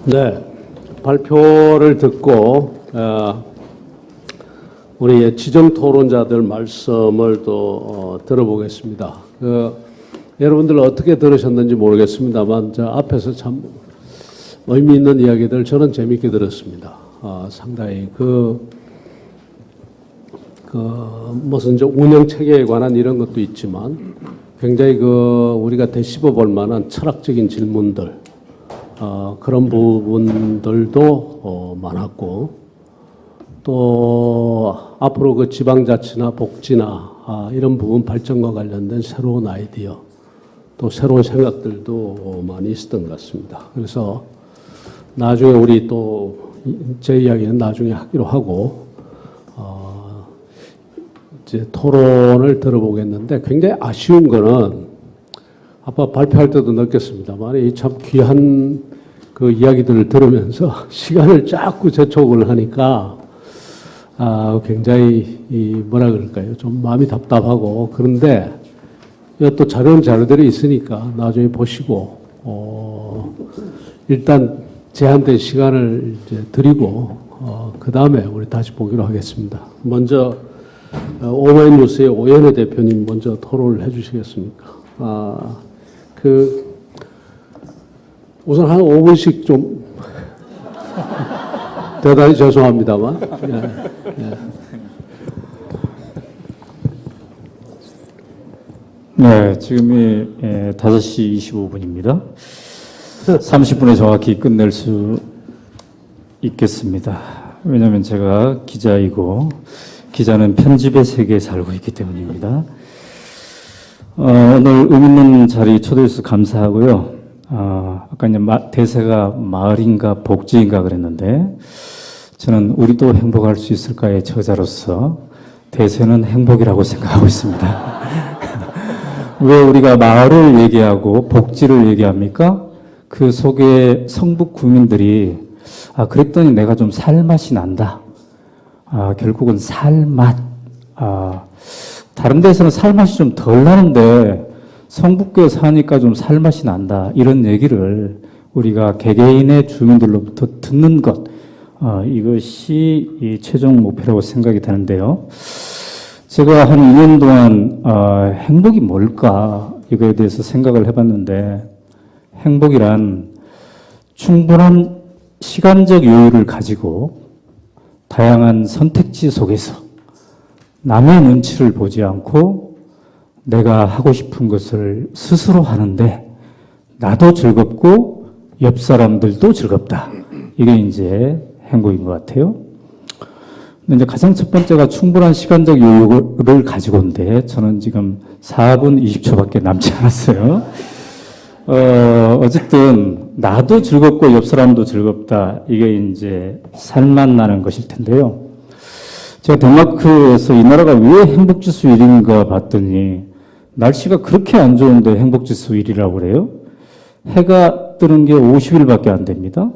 네, 발표를 듣고 우리 지정 토론자들 말씀을 또 들어보겠습니다. 여러분들 어떻게 들으셨는지 모르겠습니다만 저 앞에서 참 의미 있는 이야기들 저는 재밌게 들었습니다. 상당히 무슨 저 운영 체계에 관한 이런 것도 있지만 굉장히 우리가 되씹어 볼 만한 철학적인 질문들 그런 부분들도 많았고, 또 앞으로 지방자치나 복지나 이런 부분 발전과 관련된 새로운 아이디어, 또 새로운 생각들도 많이 있었던 것 같습니다. 그래서 나중에 우리 또 제 이야기는 나중에 하기로 하고 이제 토론을 들어보겠는데, 굉장히 아쉬운 거는 아까 발표할 때도 느꼈습니다만 이 참 귀한 이야기들을 들으면서 시간을 자꾸 재촉을 하니까 굉장히 뭐라 그럴까요? 좀 마음이 답답하고, 그런데 또 자료는 자료들이 있으니까 나중에 보시고 일단 제한된 시간을 이제 드리고 그 다음에 우리 다시 보기로 하겠습니다. 먼저 오마이뉴스의 오연혜 대표님 먼저 토론을 해주시겠습니까? 우선 한 5분씩 좀 대단히 죄송합니다만. 네, 지금이 5시 25분입니다. 30분에 정확히 끝낼 수 있겠습니다. 왜냐하면 제가 기자이고 기자는 편집의 세계에 살고 있기 때문입니다. 오늘 의미 있는 자리 초대해 주셔서 감사하고요. 아까 이제 대세가 마을인가 복지인가 그랬는데, 저는 우리도 행복할 수 있을까의 저자로서 대세는 행복이라고 생각하고 있습니다. 왜 우리가 마을을 얘기하고 복지를 얘기합니까? 그 속에 성북 구민들이 그랬더니 내가 좀 살맛이 난다. 결국은 살맛. 다른 데서는 살맛이 좀 덜 나는데 성북구에 사니까 좀 살맛이 난다. 이런 얘기를 우리가 개개인의 주민들로부터 듣는 것, 이것이 이 최종 목표라고 생각이 되는데요. 제가 한 2년 동안 행복이 뭘까 이거에 대해서 생각을 해봤는데, 행복이란 충분한 시간적 여유를 가지고 다양한 선택지 속에서 남의 눈치를 보지 않고 내가 하고 싶은 것을 스스로 하는데 나도 즐겁고 옆 사람들도 즐겁다. 이게 이제 행복인 것 같아요. 근데 이제 가장 첫 번째가 충분한 시간적 여유를 가지고인데, 저는 지금 4분 20초밖에 남지 않았어요. 어쨌든 나도 즐겁고 옆 사람도 즐겁다. 이게 이제 살맛 나는 것일 텐데요. 제가 덴마크에서 이 나라가 왜 행복지수 1위인가 봤더니 날씨가 그렇게 안 좋은데 행복지수 1위라고 그래요. 해가 뜨는 게 50일밖에 안 됩니다.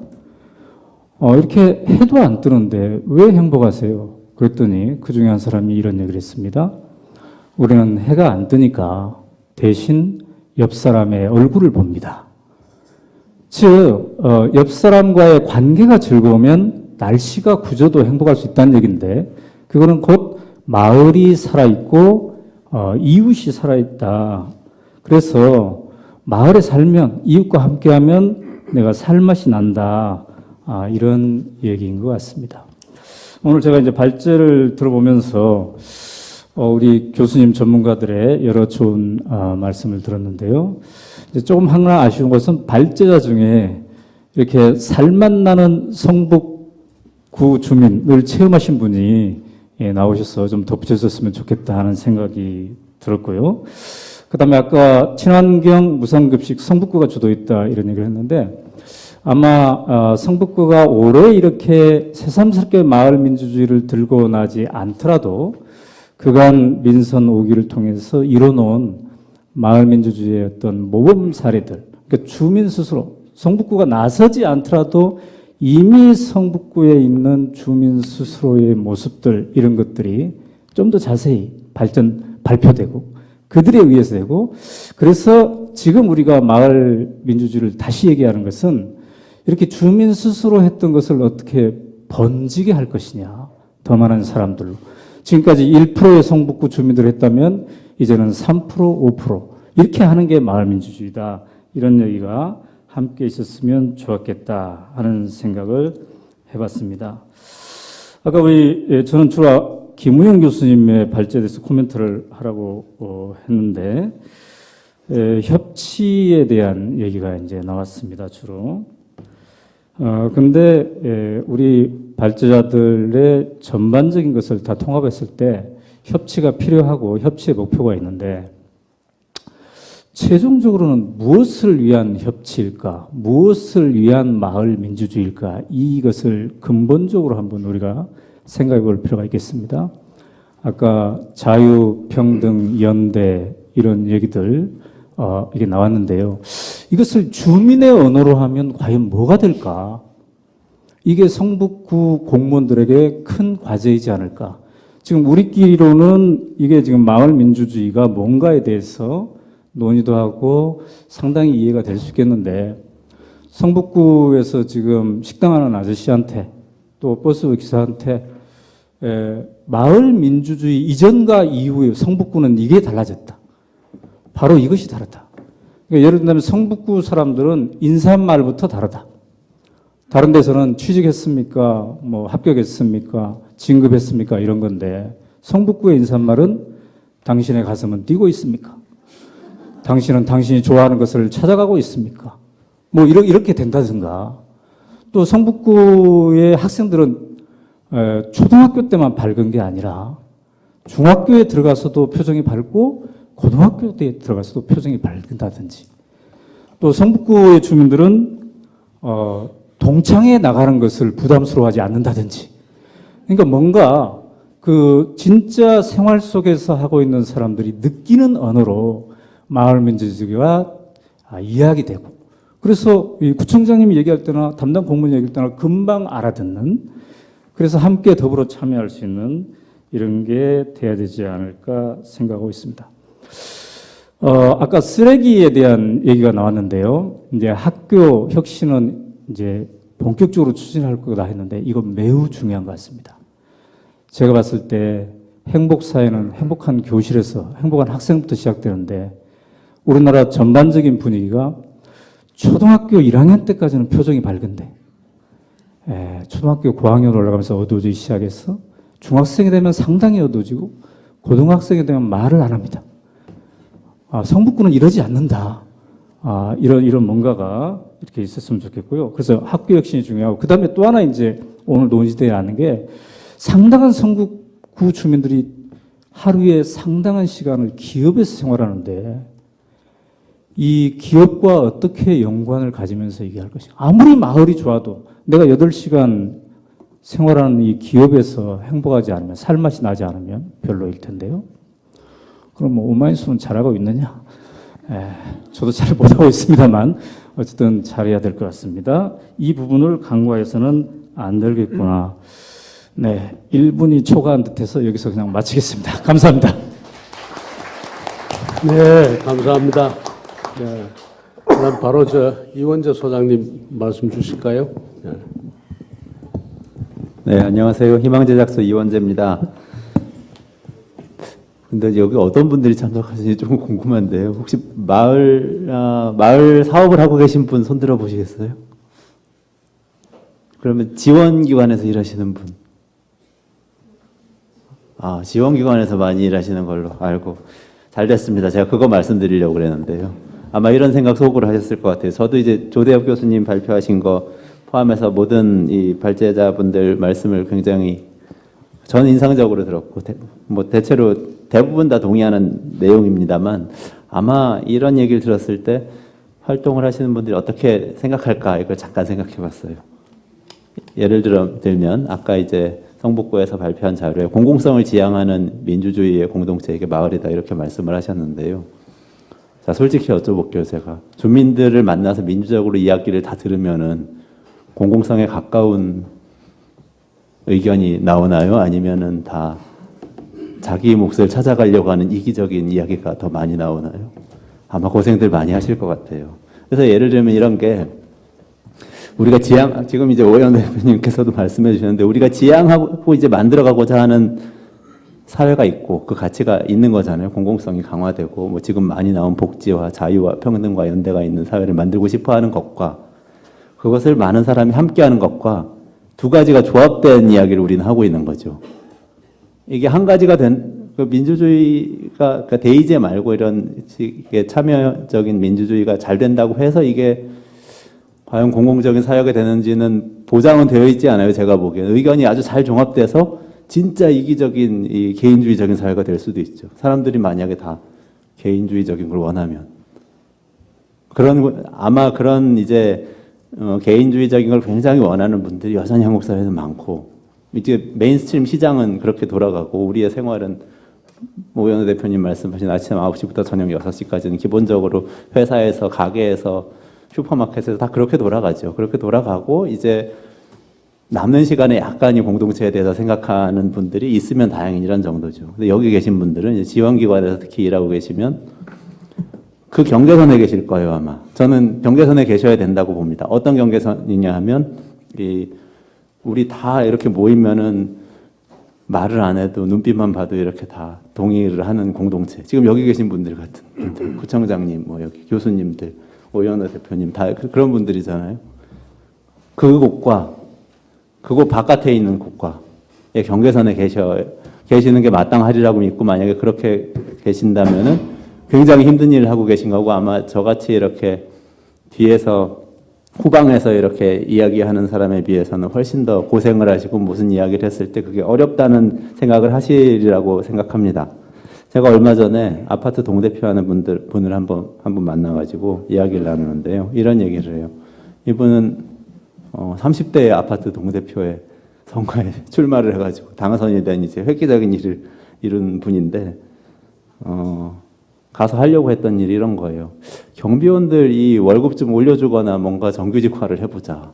이렇게 해도 안 뜨는데 왜 행복하세요? 그랬더니 그 중에 한 사람이 이런 얘기를 했습니다. 우리는 해가 안 뜨니까 대신 옆 사람의 얼굴을 봅니다. 즉, 옆 사람과의 관계가 즐거우면 날씨가 굳어도 행복할 수 있다는 얘기인데, 그거는 곧 마을이 살아있고 이웃이 살아있다. 그래서 마을에 살면, 이웃과 함께하면 내가 살맛이 난다. 이런 얘기인 것 같습니다. 오늘 제가 이제 발제를 들어보면서 우리 교수님 전문가들의 여러 좋은 말씀을 들었는데요. 이제 조금 하나 아쉬운 것은 발제자 중에 이렇게 살맛 나는 성북구 주민을 체험하신 분이 나오셔서 좀 덧붙여줬으면 좋겠다 하는 생각이 들었고요. 그 다음에 아까 친환경 무상급식 성북구가 주도했다 이런 얘기를 했는데, 아마 성북구가 올해 이렇게 새삼스럽게 마을 민주주의를 들고 나지 않더라도 그간 민선 5기를 통해서 이뤄놓은 마을 민주주의의 어떤 모범 사례들, 그러니까 주민 스스로, 성북구가 나서지 않더라도 이미 성북구에 있는 주민 스스로의 모습들, 이런 것들이 좀 더 자세히 발표되고 그들에 의해서 되고, 그래서 지금 우리가 마을 민주주의를 다시 얘기하는 것은 이렇게 주민 스스로 했던 것을 어떻게 번지게 할 것이냐. 더 많은 사람들로. 지금까지 1%의 성북구 주민들 했다면 이제는 3%, 5% 이렇게 하는 게 마을민주주의다. 이런 얘기가 함께 있었으면 좋았겠다 하는 생각을 해봤습니다. 아까 저는 주로 김우영 교수님의 발제에 대해서 코멘트를 하라고 했는데 협치에 대한 얘기가 이제 나왔습니다. 주로. 근데 우리 발제자들의 전반적인 것을 다 통합했을 때 협치가 필요하고 협치의 목표가 있는데 최종적으로는 무엇을 위한 협치일까? 무엇을 위한 마을 민주주의일까? 이것을 근본적으로 한번 우리가 생각해 볼 필요가 있겠습니다. 아까 자유, 평등, 연대 이런 얘기들 이게 나왔는데요. 이것을 주민의 언어로 하면 과연 뭐가 될까? 이게 성북구 공무원들에게 큰 과제이지 않을까? 지금 우리끼리로는 이게 지금 마을 민주주의가 뭔가에 대해서 논의도 하고 상당히 이해가 될 수 있겠는데 성북구에서 지금 식당하는 아저씨한테 또 버스 기사한테 마을 민주주의 이전과 이후의 성북구는 이게 달라졌다. 바로 이것이 다르다. 그러니까 예를 들면 성북구 사람들은 인사말부터 다르다. 다른 데서는 취직했습니까? 뭐 합격했습니까? 진급했습니까? 이런 건데 성북구의 인사말은 당신의 가슴은 뛰고 있습니까? 당신은 당신이 좋아하는 것을 찾아가고 있습니까? 뭐 이렇게 된다든가. 또 성북구의 학생들은 초등학교 때만 밝은 게 아니라 중학교에 들어가서도 표정이 밝고 고등학교 때 들어가서도 표정이 밝은다든지. 또 성북구의 주민들은 동창회 나가는 것을 부담스러워하지 않는다든지. 그러니까 뭔가 그 진짜 생활 속에서 하고 있는 사람들이 느끼는 언어로 마을 민주주의가 이야기되고, 그래서 이 구청장님이 얘기할 때나 담당 공무원이 얘기할 때나 금방 알아듣는, 그래서 함께 더불어 참여할 수 있는 이런 게 돼야 되지 않을까 생각하고 있습니다. 아까 쓰레기에 대한 얘기가 나왔는데요. 이제 학교 혁신은 이제 본격적으로 추진할 거다 했는데 이건 매우 중요한 것 같습니다. 제가 봤을 때 행복사회는 행복한 교실에서 행복한 학생부터 시작되는데 우리나라 전반적인 분위기가 초등학교 1학년 때까지는 표정이 밝은데 초등학교 고학년 올라가면서 어두워지기 시작해서 중학생이 되면 상당히 어두워지고 고등학생이 되면 말을 안 합니다. 성북구는 이러지 않는다. 이런 뭔가가 이렇게 있었으면 좋겠고요. 그래서 학교 혁신이 중요하고, 그 다음에 또 하나 이제 오늘 논의되어야 하는 게 상당한 성북구 주민들이 하루에 상당한 시간을 기업에서 생활하는데 이 기업과 어떻게 연관을 가지면서 얘기할 것인가. 아무리 마을이 좋아도 내가 8시간 생활하는 이 기업에서 행복하지 않으면, 살맛이 나지 않으면 별로일 텐데요. 그럼 뭐 오마이뉴스는 잘하고 있느냐? 저도 잘 못하고 있습니다만 어쨌든 잘해야 될 것 같습니다. 이 부분을 간과해서는 안 되겠구나. 네, 1분이 초과한 듯해서 여기서 그냥 마치겠습니다. 감사합니다. 네, 감사합니다. 네, 그럼 바로 이원재 소장님 말씀 주실까요? 네. 네, 안녕하세요. 희망제작소 이원재입니다. 근데 여기 어떤 분들이 참석하시는지 좀 궁금한데요. 혹시 마을 사업을 하고 계신 분 손들어 보시겠어요? 그러면 지원기관에서 일하시는 분? 지원기관에서 많이 일하시는 걸로 알고. 잘 됐습니다. 제가 그거 말씀드리려고 그랬는데요. 아마 이런 생각 속으로 하셨을 것 같아요. 저도 이제 조대엽 교수님 발표하신 거 포함해서 모든 이 발제자분들 말씀을 굉장히 전 인상적으로 들었고, 대체로 대부분 다 동의하는 내용입니다만 아마 이런 얘기를 들었을 때 활동을 하시는 분들이 어떻게 생각할까 이걸 잠깐 생각해 봤어요. 예를 들면 아까 이제 성북구에서 발표한 자료에 공공성을 지향하는 민주주의의 공동체, 이게 마을이다 이렇게 말씀을 하셨는데요. 자, 솔직히 여쭤볼게요. 제가 주민들을 만나서 민주적으로 이야기를 다 들으면은 공공성에 가까운 의견이 나오나요? 아니면은 다 자기 몫을 찾아가려고 하는 이기적인 이야기가 더 많이 나오나요? 아마 고생들 많이 하실 것 같아요. 그래서 예를 들면 이런 게 우리가 지금 이제 오현 대표님께서도 말씀해 주셨는데, 우리가 지향하고 이제 만들어가고자 하는 사회가 있고, 그 가치가 있는 거잖아요. 공공성이 강화되고, 뭐 지금 많이 나온 복지와 자유와 평등과 연대가 있는 사회를 만들고 싶어 하는 것과, 그것을 많은 사람이 함께 하는 것과 두 가지가 조합된 이야기를 우리는 하고 있는 거죠. 이게 한 가지가 그 민주주의가, 그러니까 대의제 말고 이런 식의 참여적인 민주주의가 잘 된다고 해서 이게 과연 공공적인 사회가 되는지는 보장은 되어 있지 않아요. 제가 보기에는. 의견이 아주 잘 종합돼서 진짜 이기적인 이 개인주의적인 사회가 될 수도 있죠. 사람들이 만약에 다 개인주의적인 걸 원하면. 아마 그런 이제 개인주의적인 걸 굉장히 원하는 분들이 여전히 한국 사회에는 많고, 이제 메인스트림 시장은 그렇게 돌아가고, 우리의 생활은 오현우 대표님 말씀하신 아침 9시부터 저녁 6시까지는 기본적으로 회사에서, 가게에서, 슈퍼마켓에서 다 그렇게 돌아가죠. 그렇게 돌아가고, 이제 남는 시간에 약간의 공동체에 대해서 생각하는 분들이 있으면 다행인 이런 정도죠. 근데 여기 계신 분들은 이제 지원기관에서 특히 일하고 계시면 그 경계선에 계실 거예요, 아마. 저는 경계선에 계셔야 된다고 봅니다. 어떤 경계선이냐 하면, 우리 다 이렇게 모이면은 말을 안 해도 눈빛만 봐도 이렇게 다 동의를 하는 공동체. 지금 여기 계신 분들 같은 분들, 구청장님, 뭐 여기 교수님들, 오현우 대표님, 다 그런 분들이잖아요. 그곳과 그곳 바깥에 있는 곳과의 경계선에 계시는 게 마땅하리라고 믿고, 만약에 그렇게 계신다면은 굉장히 힘든 일을 하고 계신 거고, 아마 저같이 이렇게 뒤에서 후방에서 이렇게 이야기하는 사람에 비해서는 훨씬 더 고생을 하시고 무슨 이야기를 했을 때 그게 어렵다는 생각을 하시리라고 생각합니다. 제가 얼마 전에 아파트 동대표하는 분을 한 번 만나가지고 이야기를 나누는데요. 이런 얘기를 해요. 이분은 30대의 아파트 동대표의 선거에 출마를 해가지고 당선이 된 이제 획기적인 일을 이룬 분인데, 가서 하려고 했던 일이 이런 거예요. 경비원들 이 월급 좀 올려주거나 뭔가 정규직화를 해보자.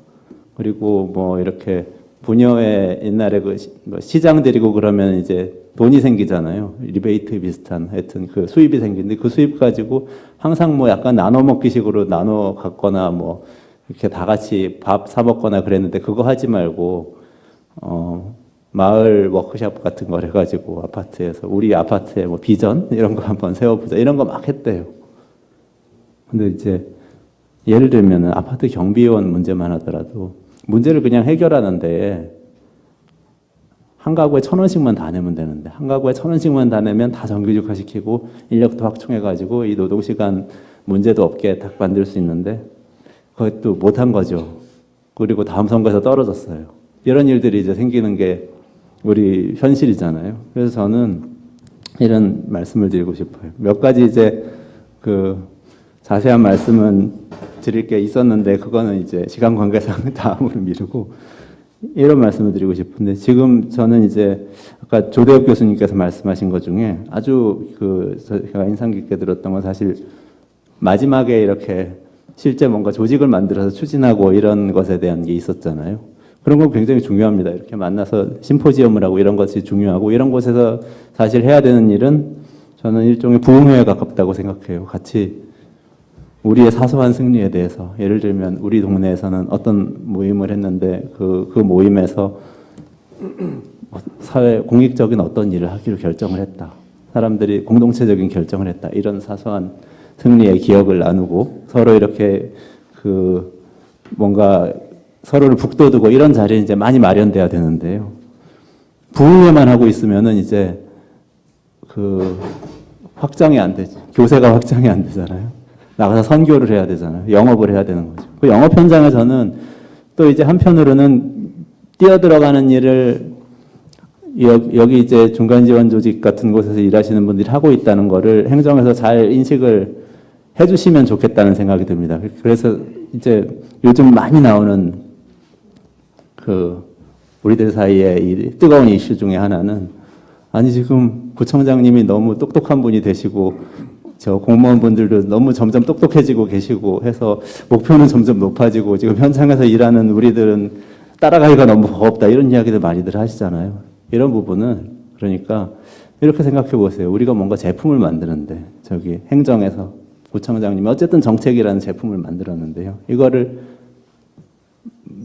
그리고 뭐 이렇게 부녀회 옛날에 그 시장 데리고 그러면 이제 돈이 생기잖아요. 리베이트 비슷한 하여튼 그 수입이 생기는데, 그 수입 가지고 항상 뭐 약간 나눠 먹기식으로 나눠 갖거나 뭐 이렇게 다 같이 밥 사 먹거나 그랬는데, 그거 하지 말고 마을 워크숍 같은 걸 해가지고 아파트에서 우리 아파트의 뭐 비전 이런 거 한번 세워보자, 이런 거 막 했대요. 근데 이제 예를 들면은 아파트 경비원 문제만 하더라도 문제를 그냥 해결하는데, 한 가구에 1,000원씩만 다 내면 되는데, 한 가구에 1,000원씩만 다 내면 다 정규직화 시키고 인력도 확충해가지고 이 노동시간 문제도 없게 딱 만들 수 있는데, 그것도 못한 거죠. 그리고 다음 선거에서 떨어졌어요. 이런 일들이 이제 생기는 게 우리 현실이잖아요. 그래서 저는 이런 말씀을 드리고 싶어요. 몇 가지 이제 그 자세한 말씀은 드릴 게 있었는데, 그거는 이제 시간 관계상 다음으로 미루고, 이런 말씀을 드리고 싶은데, 지금 저는 이제 아까 조대엽 교수님께서 말씀하신 것 중에 아주 제가 인상 깊게 들었던 건, 사실 마지막에 이렇게 실제 뭔가 조직을 만들어서 추진하고 이런 것에 대한 게 있었잖아요. 그런 건 굉장히 중요합니다. 이렇게 만나서 심포지엄을 하고 이런 것이 중요하고, 이런 곳에서 사실 해야 되는 일은 저는 일종의 부흥회에 가깝다고 생각해요. 같이 우리의 사소한 승리에 대해서, 예를 들면 우리 동네에서는 어떤 모임을 했는데 그 모임에서 사회 공익적인 어떤 일을 하기로 결정을 했다. 사람들이 공동체적인 결정을 했다. 이런 사소한 승리의 기억을 나누고 서로 이렇게 뭔가 서로를 북돋우고 이런 자리는 이제 많이 마련돼야 되는데요. 부흥회만 하고 있으면은 이제 확장이 안 되지. 교세가 확장이 안 되잖아요. 나가서 선교를 해야 되잖아요. 영업을 해야 되는 거죠. 그 영업 현장에서는 또 이제 한편으로는 뛰어들어가는 일을 여기 이제 중간 지원 조직 같은 곳에서 일하시는 분들이 하고 있다는 거를 행정에서 잘 인식을 해주시면 좋겠다는 생각이 듭니다. 그래서 이제 요즘 많이 나오는 우리들 사이에 이 뜨거운 이슈 중에 하나는, 아니 지금 구청장님이 너무 똑똑한 분이 되시고 저 공무원분들도 너무 점점 똑똑해지고 계시고 해서 목표는 점점 높아지고 지금 현장에서 일하는 우리들은 따라가기가 너무 버겁다, 이런 이야기들 많이들 하시잖아요. 이런 부분은 그러니까 이렇게 생각해 보세요. 우리가 뭔가 제품을 만드는데, 저기 행정에서 구청장님이 어쨌든 정책이라는 제품을 만들었는데요. 이거를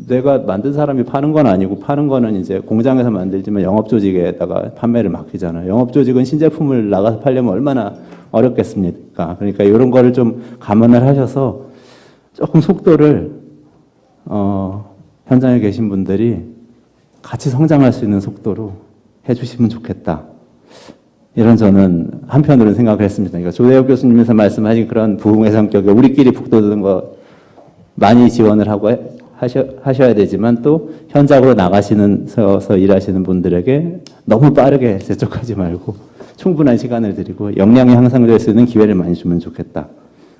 내가 만든 사람이 파는 건 아니고 파는 거는 이제 공장에서 만들지만 영업조직에다가 판매를 맡기잖아요. 영업조직은 신제품을 나가서 팔려면 얼마나 어렵겠습니까? 그러니까 이런 거를 좀 감안을 하셔서 조금 속도를 현장에 계신 분들이 같이 성장할 수 있는 속도로 해주시면 좋겠다. 이런 저는 한편으로는 생각을 했습니다. 그러니까 조대엽 교수님께서 말씀하신 그런 부흥의 성격에 우리끼리 북돋는 거 많이 지원을 하고 하셔야 되지만 또 현장으로 나가시면서 일하시는 분들에게 너무 빠르게 재촉하지 말고 충분한 시간을 드리고 역량이 향상될 수 있는 기회를 많이 주면 좋겠다.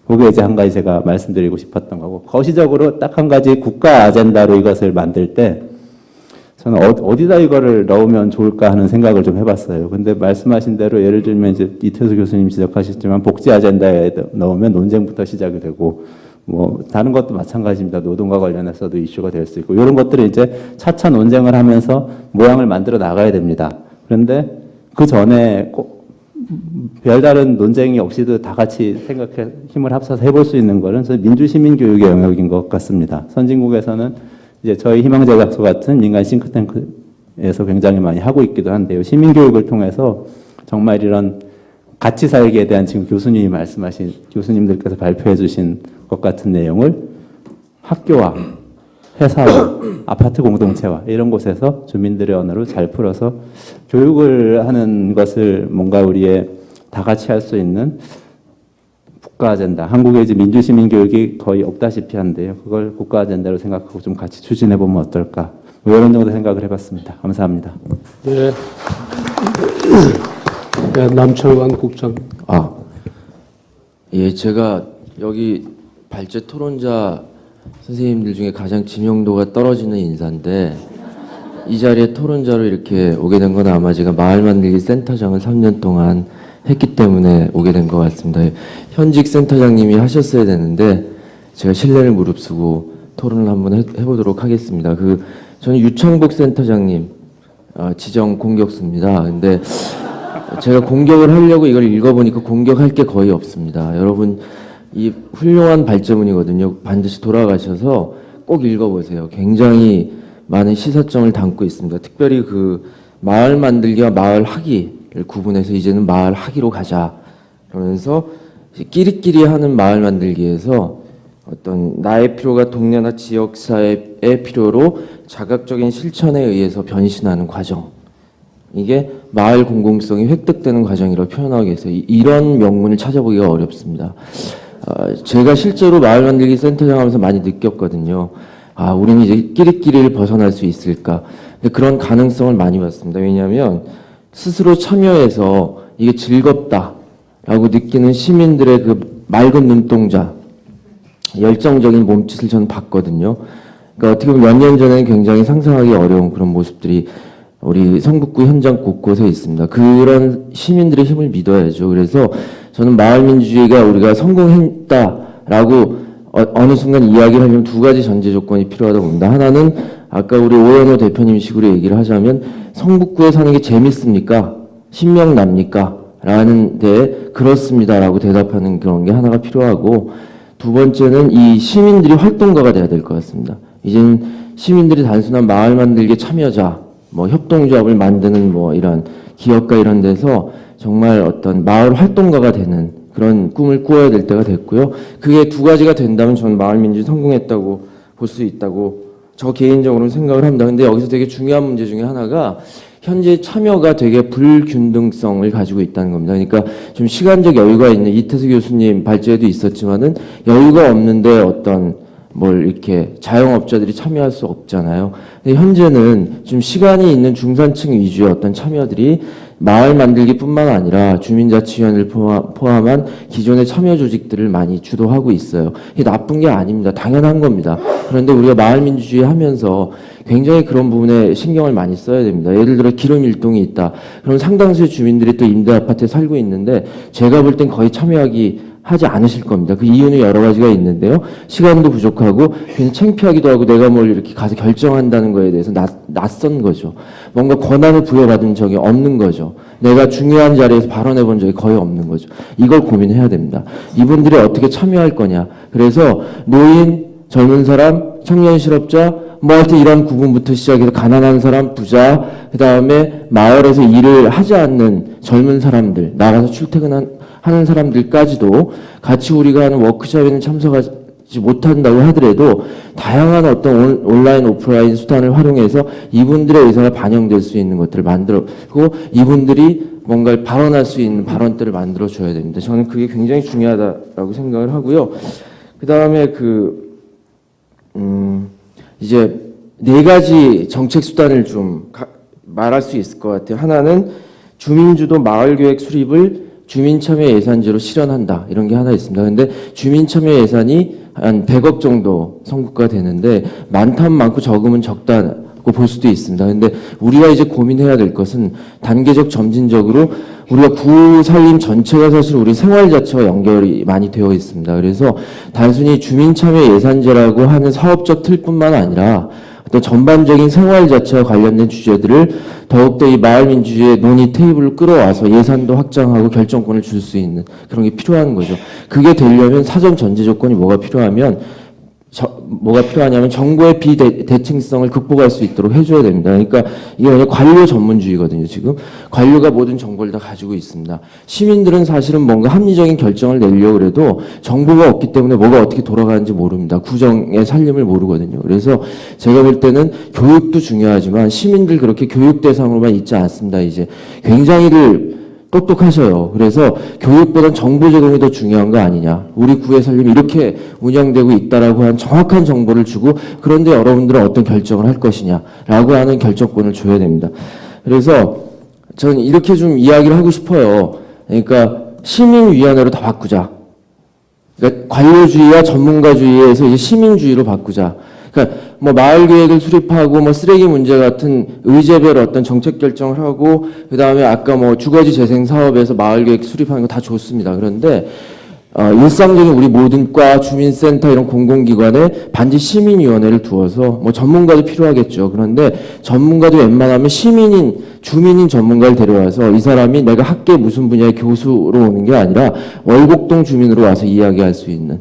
그게 이제 한 가지 제가 말씀드리고 싶었던 거고, 거시적으로 딱 한 가지 국가 아젠다로 이것을 만들 때 저는 어디다 이거를 넣으면 좋을까 하는 생각을 좀 해봤어요. 근데 말씀하신 대로 예를 들면 이제 이태수 교수님 지적하셨지만 복지 아젠다에 넣으면 논쟁부터 시작이 되고, 뭐 다른 것도 마찬가지입니다. 노동과 관련해서도 이슈가 될 수 있고, 이런 것들을 이제 차차 논쟁을 하면서 모양을 만들어 나가야 됩니다. 그런데 그 전에 꼭 별다른 논쟁이 없이도 다 같이 생각해 힘을 합쳐서 해볼 수 있는 거는 민주시민교육의 영역인 것 같습니다. 선진국에서는 이제 저희 희망제작소 같은 민간 싱크탱크에서 굉장히 많이 하고 있기도 한데요. 시민교육을 통해서 정말 이런 같이 살기에 대한 지금 교수님이 말씀하신, 교수님들께서 발표해 주신 것 같은 내용을 학교와 회사와 아파트 공동체와 이런 곳에서 주민들의 언어로 잘 풀어서 교육을 하는 것을 뭔가 우리의 다 같이 할 수 있는 국가 아젠다. 한국에 이제 민주시민 교육이 거의 없다시피 한데요. 그걸 국가 아젠다로 생각하고 좀 같이 추진해 보면 어떨까. 뭐 이런 정도 생각을 해봤습니다. 감사합니다. 네. 네, 남철관 국장. 예, 제가 여기 발제 토론자 선생님들 중에 가장 지명도가 떨어지는 인사인데 이 자리에 토론자로 이렇게 오게 된 건 아마 제가 마을 만들기 센터장을 3년 동안 했기 때문에 오게 된 것 같습니다. 현직 센터장님이 하셨어야 되는데 제가 신뢰를 무릅쓰고 토론을 한번 해보도록 하겠습니다. 저는 유창복 센터장님 지정 공격수입니다. 근데 제가 공격을 하려고 이걸 읽어보니까 공격할 게 거의 없습니다. 여러분 이 훌륭한 발제문이거든요. 반드시 돌아가셔서 꼭 읽어보세요. 굉장히 많은 시사점을 담고 있습니다. 특별히 마을 만들기와 마을 하기를 구분해서 이제는 마을 하기로 가자. 그러면서 끼리끼리 하는 마을 만들기에서 어떤 나의 필요가 동네나 지역사회의 필요로 자각적인 실천에 의해서 변신하는 과정. 이게 마을 공공성이 획득되는 과정이라고 표현하기 위해서 이런 명문을 찾아보기가 어렵습니다. 제가 실제로 마을 만들기 센터장 하면서 많이 느꼈거든요. 우리는 이제 끼리끼리를 벗어날 수 있을까. 근데 그런 가능성을 많이 봤습니다. 왜냐하면 스스로 참여해서 이게 즐겁다라고 느끼는 시민들의 그 맑은 눈동자, 열정적인 몸짓을 저는 봤거든요. 그러니까 어떻게 보면 몇 년 전에는 굉장히 상상하기 어려운 그런 모습들이 우리 성북구 현장 곳곳에 있습니다. 그런 시민들의 힘을 믿어야죠. 그래서 저는 마을민주주의가 우리가 성공했다라고 어느 순간 이야기를 하려면 두 가지 전제 조건이 필요하다고 봅니다. 하나는 아까 우리 오연호 대표님 식으로 얘기를 하자면 성북구에 사는 게 재밌습니까? 신명납니까? 라는 데 그렇습니다라고 대답하는 그런 게 하나가 필요하고, 두 번째는 이 시민들이 활동가가 돼야 될 것 같습니다. 이제는 시민들이 단순한 마을 만들기 참여자, 협동조합을 만드는 이런 기업가 이런 데서 정말 어떤 마을 활동가가 되는 그런 꿈을 꾸어야 될 때가 됐고요. 그게 두 가지가 된다면 저는 마을민주주의 성공했다고 볼 수 있다고 저 개인적으로는 생각을 합니다. 근데 여기서 되게 중요한 문제 중에 하나가 현재 참여가 되게 불균등성을 가지고 있다는 겁니다. 그러니까 좀 시간적 여유가 있는 이태수 교수님 발제에도 있었지만은 여유가 없는데 어떤 이렇게 자영업자들이 참여할 수 없잖아요. 근데 현재는 좀 시간이 있는 중산층 위주의 어떤 참여들이 마을 만들기뿐만 아니라 주민자치위원회를 포함한 기존의 참여 조직들을 많이 주도하고 있어요. 이게 나쁜 게 아닙니다. 당연한 겁니다. 그런데 우리가 마을 민주주의 하면서 굉장히 그런 부분에 신경을 많이 써야 됩니다. 예를 들어 기름 일동이 있다. 그럼 상당수의 주민들이 또 임대 아파트에 살고 있는데 제가 볼 땐 거의 하지 않으실 겁니다. 그 이유는 여러 가지가 있는데요. 시간도 부족하고 괜히 창피하기도 하고 내가 뭘 이렇게 가서 결정한다는 거에 대해서 낯선 거죠. 뭔가 권한을 부여받은 적이 없는 거죠. 내가 중요한 자리에서 발언해 본 적이 거의 없는 거죠. 이걸 고민해야 됩니다. 이분들이 어떻게 참여할 거냐. 그래서 노인, 젊은 사람, 청년 실업자, 뭐 하여튼 이런 구분부터 시작해서 가난한 사람, 부자, 그 다음에 마을에서 일을 하지 않는 젊은 사람들, 나가서 출퇴근하는 사람들까지도 같이 우리가 하는 워크숍에는 참석하지 못한다고 하더라도 다양한 어떤 온라인, 오프라인 수단을 활용해서 이분들의 의사가 반영될 수 있는 것들을 만들고 이분들이 뭔가를 발언할 수 있는 발언들을 만들어줘야 됩니다. 저는 그게 굉장히 중요하다라고 생각을 하고요. 그 다음에 이제 4가지 정책 수단을 좀 말할 수 있을 것 같아요. 하나는 주민주도 마을계획 수립을 주민참여 예산제로 실현한다. 이런 게 하나 있습니다. 근데 주민참여 예산이 한 100억 정도 선급가 되는데 많다면 많고 적으면 적다고 볼 수도 있습니다. 근데 우리가 이제 고민해야 될 것은 단계적 점진적으로 우리가 구 살림 전체가 사실 우리 생활 자체와 연결이 많이 되어 있습니다. 그래서 단순히 주민참여 예산제라고 하는 사업적 틀뿐만 아니라 어떤 전반적인 생활 자체와 관련된 주제들을 더욱더 이 마을민주주의의 논의 테이블을 끌어와서 예산도 확장하고 결정권을 줄 수 있는 그런 게 필요한 거죠. 그게 되려면 사전 전제 조건이 뭐가 필요하냐면 정부의 비대칭성을 극복할 수 있도록 해줘야 됩니다. 그러니까 이게 완전 관료 전문주의거든요. 지금 관료가 모든 정보를 다 가지고 있습니다. 시민들은 사실은 뭔가 합리적인 결정을 내려고 해도 정보가 없기 때문에 뭐가 어떻게 돌아가는지 모릅니다. 구정의 살림을 모르거든요. 그래서 제가 볼 때는 교육도 중요하지만 시민들 그렇게 교육 대상으로만 있지 않습니다. 이제 굉장히들 똑똑하셔요. 그래서 교육보다는 정보 제공이 더 중요한 거 아니냐. 우리 구의 살림이 이렇게 운영되고 있다라고 하는 정확한 정보를 주고 그런데 여러분들은 어떤 결정을 할 것이냐라고 하는 결정권을 줘야 됩니다. 그래서 저는 이렇게 좀 이야기를 하고 싶어요. 그러니까 시민위원회로 다 바꾸자. 그러니까 관료주의와 전문가주의에서 이제 시민주의로 바꾸자. 그러니까 뭐 마을 계획을 수립하고 뭐 쓰레기 문제 같은 의제별 어떤 정책 결정을 하고 그다음에 아까 뭐 주거지 재생 사업에서 마을 계획 수립하는 거 다 좋습니다. 그런데 일상적인 우리 모든 과 주민센터 이런 공공기관에 반드시 시민위원회를 두어서 뭐 전문가도 필요하겠죠. 그런데 전문가도 웬만하면 주민인 전문가를 데려와서 이 사람이 내가 학계 무슨 분야의 교수로 오는 게 아니라 월곡동 주민으로 와서 이야기할 수 있는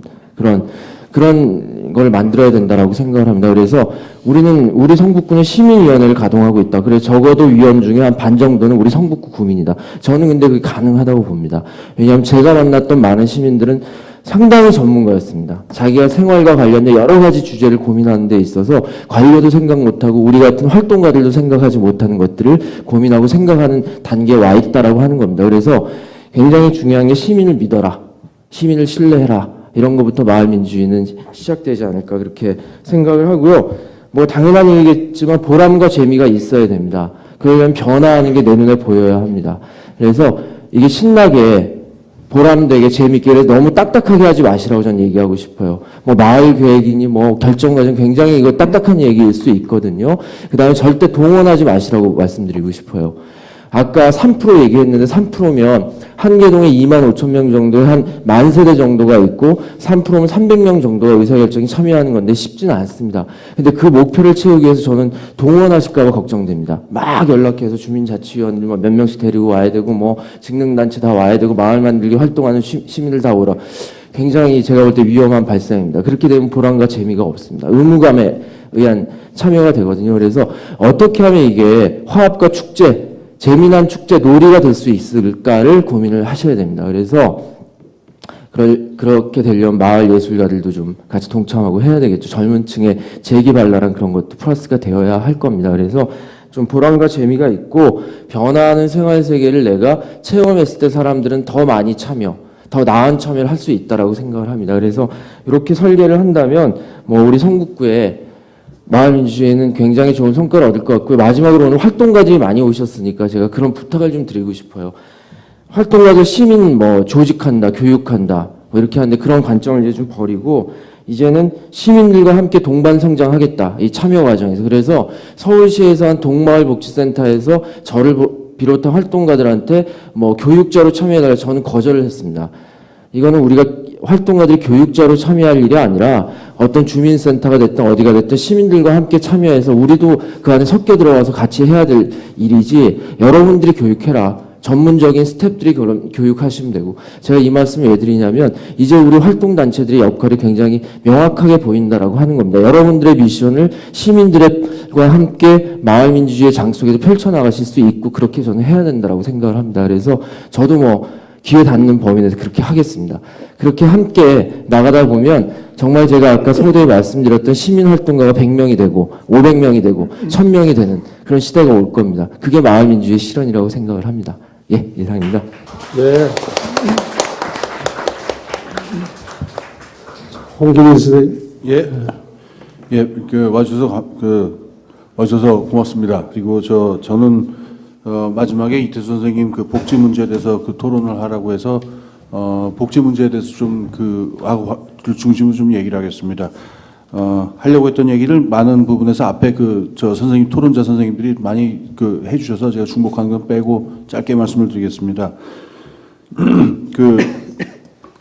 그런 걸 만들어야 된다라고 생각을 합니다. 그래서 우리 성북구는 시민위원회를 가동하고 있다. 그래서 적어도 위원 중에 한 반 정도는 우리 성북구 구민이다. 저는 근데 그게 가능하다고 봅니다. 왜냐하면 제가 만났던 많은 시민들은 상당히 전문가였습니다. 자기가 생활과 관련된 여러 가지 주제를 고민하는 데 있어서 관료도 생각 못하고 우리 같은 활동가들도 생각하지 못하는 것들을 고민하고 생각하는 단계에 와 있다라고 하는 겁니다. 그래서 굉장히 중요한 게 시민을 믿어라. 시민을 신뢰해라. 이런 것부터 마을민주주의는 시작되지 않을까 그렇게 생각을 하고요. 뭐 당연한 얘기겠지만 보람과 재미가 있어야 됩니다. 그러려면 변화하는 게 내 눈에 보여야 합니다. 그래서 이게 신나게 보람되게 재밌게 너무 딱딱하게 하지 마시라고 저는 얘기하고 싶어요. 뭐 마을 계획이니 뭐 결정 과정 굉장히 이거 딱딱한 얘기일 수 있거든요. 그다음에 절대 동원하지 마시라고 말씀드리고 싶어요. 아까 3% 얘기했는데 3%면 한 개동에 25,000명 정도의 한 10,000세대 정도가 있고 3%면 300명 정도가 의사결정에 참여하는 건데 쉽지는 않습니다. 근데 그 목표를 채우기 위해서 저는 동원하실까 봐 걱정됩니다. 막 연락해서 주민자치위원들 몇 명씩 데리고 와야 되고 뭐 직능단체 다 와야 되고 마을 만들기 활동하는 시민들 다 오라. 굉장히 제가 볼 때 위험한 발상입니다. 그렇게 되면 보람과 재미가 없습니다. 의무감에 의한 참여가 되거든요. 그래서 어떻게 하면 이게 화합과 축제 재미난 축제 놀이가 될 수 있을까를 고민을 하셔야 됩니다. 그래서 그렇게 되려면 마을 예술가들도 좀 같이 동참하고 해야 되겠죠. 젊은 층의 재기발랄한 그런 것도 플러스가 되어야 할 겁니다. 그래서 좀 보람과 재미가 있고 변화하는 생활 세계를 내가 체험했을 때 사람들은 더 많이 더 나은 참여를 할 수 있다라고 생각을 합니다. 그래서 이렇게 설계를 한다면 뭐 우리 성북구에 마을민주주의는 굉장히 좋은 성과를 얻을 것 같고요. 마지막으로 오늘 활동가들이 많이 오셨으니까 제가 그런 부탁을 좀 드리고 싶어요. 활동가들 시민 뭐 조직한다, 교육한다 뭐 이렇게 하는데 그런 관점을 이제 좀 버리고 이제는 시민들과 함께 동반 성장하겠다. 이 참여 과정에서. 그래서 서울시에서 한 동마을복지센터에서 저를 비롯한 활동가들한테 뭐 교육자로 참여해달라 저는 거절을 했습니다. 이거는 우리가 활동가들이 교육자로 참여할 일이 아니라 어떤 주민센터가 됐든 어디가 됐든 시민들과 함께 참여해서 우리도 그 안에 섞여 들어와서 같이 해야 될 일이지 여러분들이 교육해라. 전문적인 스태프들이 교육하시면 되고, 제가 이 말씀을 왜 드리냐면 이제 우리 활동단체들의 역할이 굉장히 명확하게 보인다라고 하는 겁니다. 여러분들의 미션을 시민들과 함께 마을민주주의의 장 속에서 펼쳐나가실 수 있고, 그렇게 저는 해야 된다라고 생각을 합니다. 그래서 저도 뭐 기회 닿는 범위 내에서 그렇게 하겠습니다. 그렇게 함께 나가다 보면 정말 제가 아까 서두에 말씀드렸던 시민활동가가 100명이 되고 500명이 되고 1000명이 되는 그런 시대가 올 겁니다. 그게 마을민주주의의 실현이라고 생각을 합니다. 예, 이상입니다. 네. 홍준일 선생님. 예, 예, 와주셔서 고맙습니다. 그리고 저는 마지막에 이태수 선생님 그 복지 문제에 대해서 그 토론을 하라고 해서 복지 문제에 대해서 좀 중심으로 좀 얘기를 하겠습니다. 하려고 했던 얘기를 많은 부분에서 앞에 선생님 토론자 선생님들이 많이 해주셔서 제가 중복한 건 빼고 짧게 말씀을 드리겠습니다.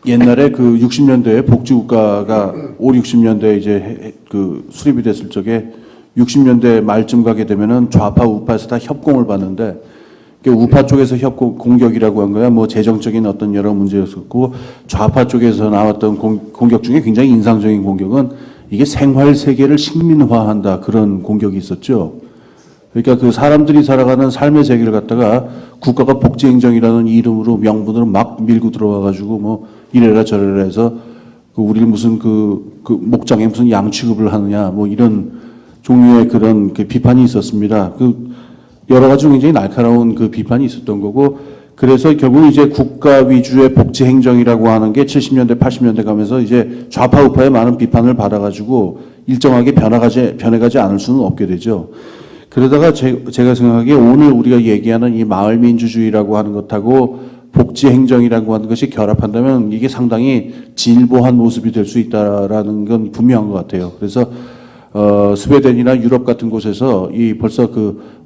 옛날에 60년대에 복지국가가 5, 60년대에 이제 수립이 됐을 적에 60년대 말쯤 가게 되면은 좌파 우파에서 다 협공을 받는데, 우파 쪽에서 공격이라고 한 거야 뭐 재정적인 어떤 여러 문제였었고, 좌파 쪽에서 나왔던 공격 중에 굉장히 인상적인 공격은 이게 생활 세계를 식민화한다, 그런 공격이 있었죠. 그러니까 사람들이 살아가는 삶의 세계를 갖다가 국가가 복지행정이라는 이름으로 명분으로 막 밀고 들어와가지고 뭐 이래라 저래라 해서 우리를 무슨 목장에 무슨 양 취급을 하느냐 뭐 이런 종류의 그런 비판이 있었습니다. 여러 가지 굉장히 날카로운 비판이 있었던 거고, 그래서 결국 이제 국가 위주의 복지 행정이라고 하는 게 70년대, 80년대 가면서 이제 좌파 우파의 많은 비판을 받아가지고 일정하게 변해가지 않을 수는 없게 되죠. 그러다가 제가 생각하기에 오늘 우리가 얘기하는 이 마을 민주주의라고 하는 것하고 복지 행정이라고 하는 것이 결합한다면 이게 상당히 진보한 모습이 될 수 있다라는 건 분명한 것 같아요. 그래서 스웨덴이나 유럽 같은 곳에서 벌써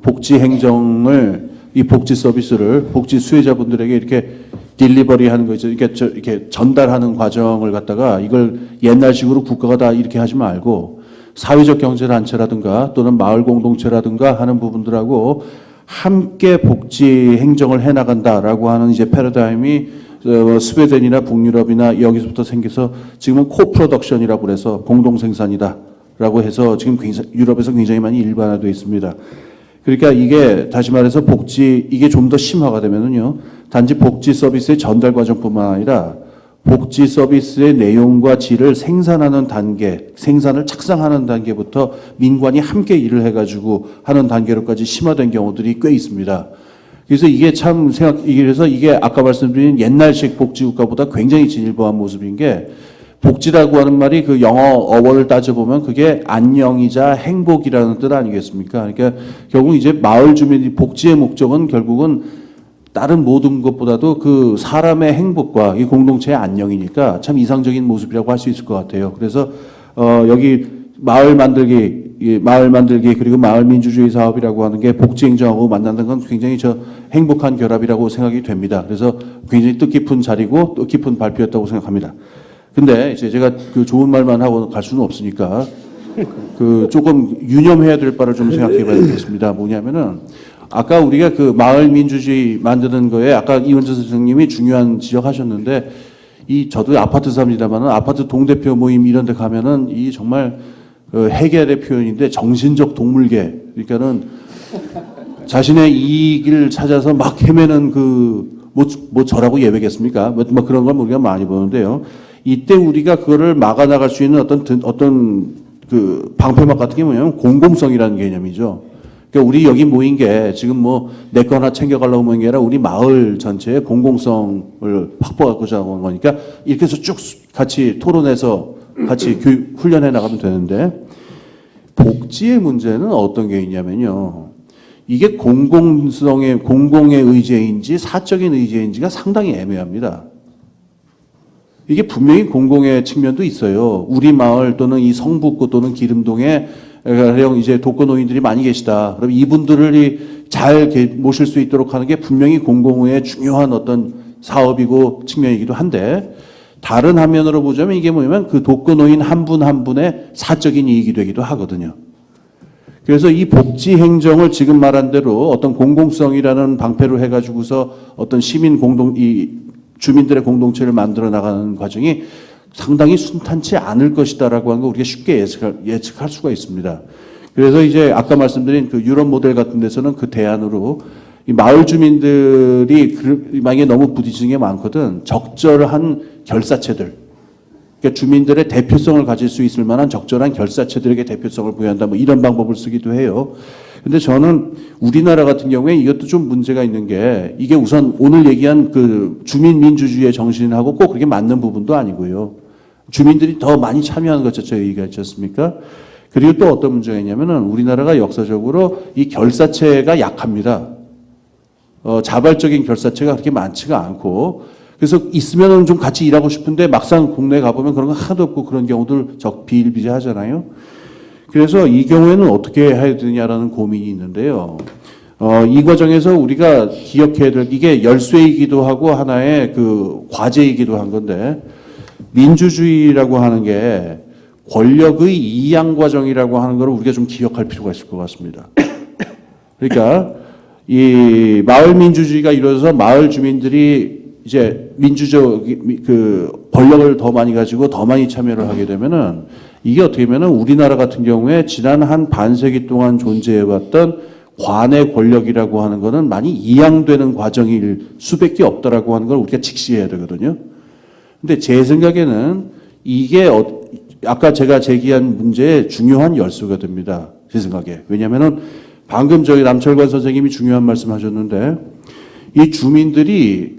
복지 행정을, 이 복지 서비스를 복지 수혜자분들에게 이렇게 딜리버리 하는 거죠. 이렇게 전달하는 과정을 갖다가 이걸 옛날식으로 국가가 다 이렇게 하지 말고 사회적 경제단체라든가 또는 마을 공동체라든가 하는 부분들하고 함께 복지 행정을 해 나간다라고 하는 이제 패러다임이 스웨덴이나 북유럽이나 여기서부터 생겨서 지금은 코프로덕션이라고 그래서 공동생산이다 라고 해서 지금 유럽에서 굉장히 많이 일반화되어 있습니다. 그러니까 이게 다시 말해서 이게 좀 더 심화가 되면은요, 단지 복지 서비스의 전달 과정뿐만 아니라 복지 서비스의 내용과 질을 생산하는 단계, 생산을 착상하는 단계부터 민관이 함께 일을 해가지고 하는 단계로까지 심화된 경우들이 꽤 있습니다. 그래서 이게 그래서 이게 아까 말씀드린 옛날식 복지국가보다 굉장히 진일보한 모습인 게, 복지라고 하는 말이 영어 어원을 따져보면 그게 안녕이자 행복이라는 뜻 아니겠습니까? 그러니까 결국 이제 마을 주민이 복지의 목적은 결국은 다른 모든 것보다도 사람의 행복과 이 공동체의 안녕이니까 참 이상적인 모습이라고 할 수 있을 것 같아요. 그래서 여기 마을 만들기 그리고 마을 민주주의 사업이라고 하는 게 복지 행정하고 만나는 건 굉장히 행복한 결합이라고 생각이 됩니다. 그래서 굉장히 뜻깊은 자리고 뜻깊은 발표였다고 생각합니다. 근데 이제 제가 좋은 말만 하고 갈 수는 없으니까 조금 유념해야 될 바를 좀 생각해 봐야 되겠습니다. 뭐냐면은 아까 우리가 마을 민주주의 만드는 거에 아까 이원재 선생님이 중요한 지적하셨는데, 저도 아파트 삽니다만은 아파트 동대표 모임 이런 데 가면은 이 정말 해결의 표현인데 정신적 동물계, 그러니까는 자신의 이익을 찾아서 막 헤매는 뭐 저라고 예외겠습니까? 뭐 그런 걸 우리가 많이 보는데요. 이때 우리가 그거를 막아나갈 수 있는 어떤 방패막 같은 게 뭐냐면 공공성이라는 개념이죠. 그러니까 우리 여기 모인 게 지금 뭐 내 거 하나 챙겨가려고 모인 게 아니라 우리 마을 전체의 공공성을 확보하고자 하는 거니까 이렇게 해서 쭉 같이 토론해서 같이 훈련해 나가면 되는데, 복지의 문제는 어떤 게 있냐면요. 이게 공공의 의제인지 사적인 의제인지가 상당히 애매합니다. 이게 분명히 공공의 측면도 있어요. 우리 마을 또는 이 성북구 또는 기름동에 이제 독거노인들이 많이 계시다. 그럼 이분들을 잘 모실 수 있도록 하는 게 분명히 공공의 중요한 어떤 사업이고 측면이기도 한데, 다른 화면으로 보자면 이게 뭐냐면 독거노인 한 분 한 분의 사적인 이익이 되기도 하거든요. 그래서 이 복지 행정을 지금 말한 대로 어떤 공공성이라는 방패로 해가지고서 어떤 주민들의 공동체를 만들어 나가는 과정이 상당히 순탄치 않을 것이다라고 하는 거 우리가 쉽게 예측할 수가 있습니다. 그래서 이제 아까 말씀드린 그 유럽 모델 같은 데서는 그 대안으로 이 마을 주민들이 만약에 너무 부딪히는 게 많거든 적절한 결사체들, 그러니까 주민들의 대표성을 가질 수 있을 만한 적절한 결사체들에게 대표성을 부여한다, 뭐 이런 방법을 쓰기도 해요. 근데 저는 우리나라 같은 경우에 이것도 좀 문제가 있는 게 이게 우선 오늘 얘기한 그 주민민주주의의 정신하고 꼭 그렇게 맞는 부분도 아니고요. 주민들이 더 많이 참여하는 것 자체가 얘기했지 않습니까? 그리고 또 어떤 문제가 있냐면은 우리나라가 역사적으로 이 결사체가 약합니다. 자발적인 결사체가 그렇게 많지가 않고, 그래서 있으면은 좀 같이 일하고 싶은데 막상 국내에 가보면 그런 거 하나도 없고 그런 경우들 비일비재하잖아요. 그래서 이 경우에는 어떻게 해야 되냐라는 고민이 있는데요. 이 과정에서 우리가 기억해야 될 이게 열쇠이기도 하고 하나의 그 과제이기도 한 건데, 민주주의라고 하는 게 권력의 이양 과정이라고 하는 걸 우리가 좀 기억할 필요가 있을 것 같습니다. 그러니까 이 마을 민주주의가 이루어져서 마을 주민들이 이제 민주적 그 권력을 더 많이 가지고 더 많이 참여를 하게 되면은 이게 어떻게 되면은 우리나라 같은 경우에 지난 한 반세기 동안 존재해왔던 관의 권력이라고 하는 거는 많이 이양되는 과정일 수밖에 없다라고 하는 걸 우리가 직시해야 되거든요. 근데 제 생각에는 이게 아까 제가 제기한 문제의 중요한 열쇠가 됩니다. 제 생각에. 왜냐면은 방금 저희 남철관 선생님이 중요한 말씀 하셨는데, 이 주민들이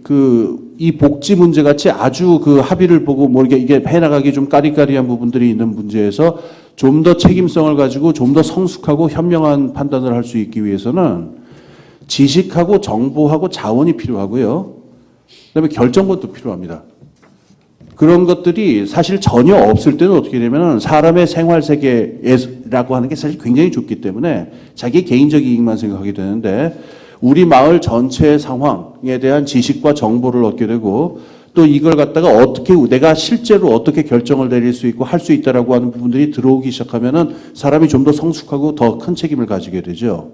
이 복지 문제 같이 아주 그 합의를 보고 뭐 이게 해나가기 좀 까리까리한 부분들이 있는 문제에서 좀 더 책임성을 가지고 좀 더 성숙하고 현명한 판단을 할 수 있기 위해서는 지식하고 정보하고 자원이 필요하고요. 그다음에 결정권도 필요합니다. 그런 것들이 사실 전혀 없을 때는 어떻게 되면은 사람의 생활 세계라고 하는 게 사실 굉장히 좁기 때문에 자기 개인적 이익만 생각하게 되는데, 우리 마을 전체의 상황에 대한 지식과 정보를 얻게 되고, 또 이걸 갖다가 어떻게 내가 실제로 어떻게 결정을 내릴 수 있고 할 수 있다라고 하는 부분들이 들어오기 시작하면은 사람이 좀 더 성숙하고 더 큰 책임을 가지게 되죠.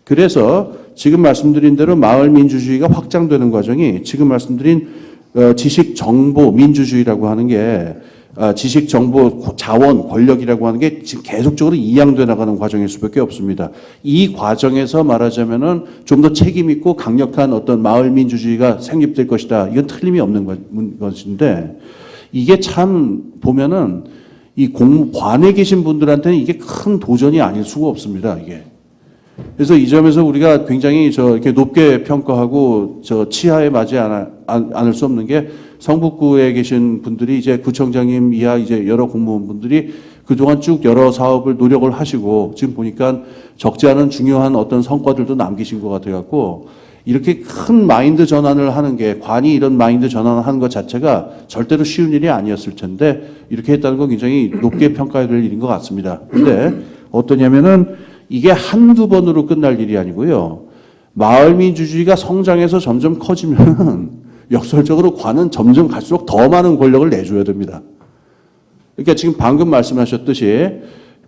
그래서 지금 말씀드린 대로 마을 민주주의가 확장되는 과정이 지금 말씀드린 지식 정보 민주주의라고 하는 게 지식 정보 자원 권력이라고 하는 게 지금 계속적으로 이양돼 나가는 과정일 수밖에 없습니다. 이 과정에서 말하자면은 좀 더 책임 있고 강력한 어떤 마을 민주주의가 성립될 것이다. 이건 틀림이 없는 것인데, 이게 참 보면은 이 관에 계신 분들한테는 이게 큰 도전이 아닐 수가 없습니다. 이게. 그래서 이 점에서 우리가 굉장히 이렇게 높게 평가하고 치하에 맞지 않을 수 없는 게, 성북구에 계신 분들이 이제 구청장님 이하 이제 여러 공무원분들이 그동안 쭉 여러 사업을 노력을 하시고 지금 보니까 적지 않은 중요한 어떤 성과들도 남기신 것 같아갖고, 이렇게 큰 마인드 전환을 하는 게, 관이 이런 마인드 전환을 하는 것 자체가 절대로 쉬운 일이 아니었을 텐데 이렇게 했다는 건 굉장히 높게 평가해야 될 일인 것 같습니다. 근데 어떠냐면은 이게 한두 번으로 끝날 일이 아니고요. 마을 민주주의가 성장해서 점점 커지면 역설적으로 관은 점점 갈수록 더 많은 권력을 내줘야 됩니다. 그러니까 지금 방금 말씀하셨듯이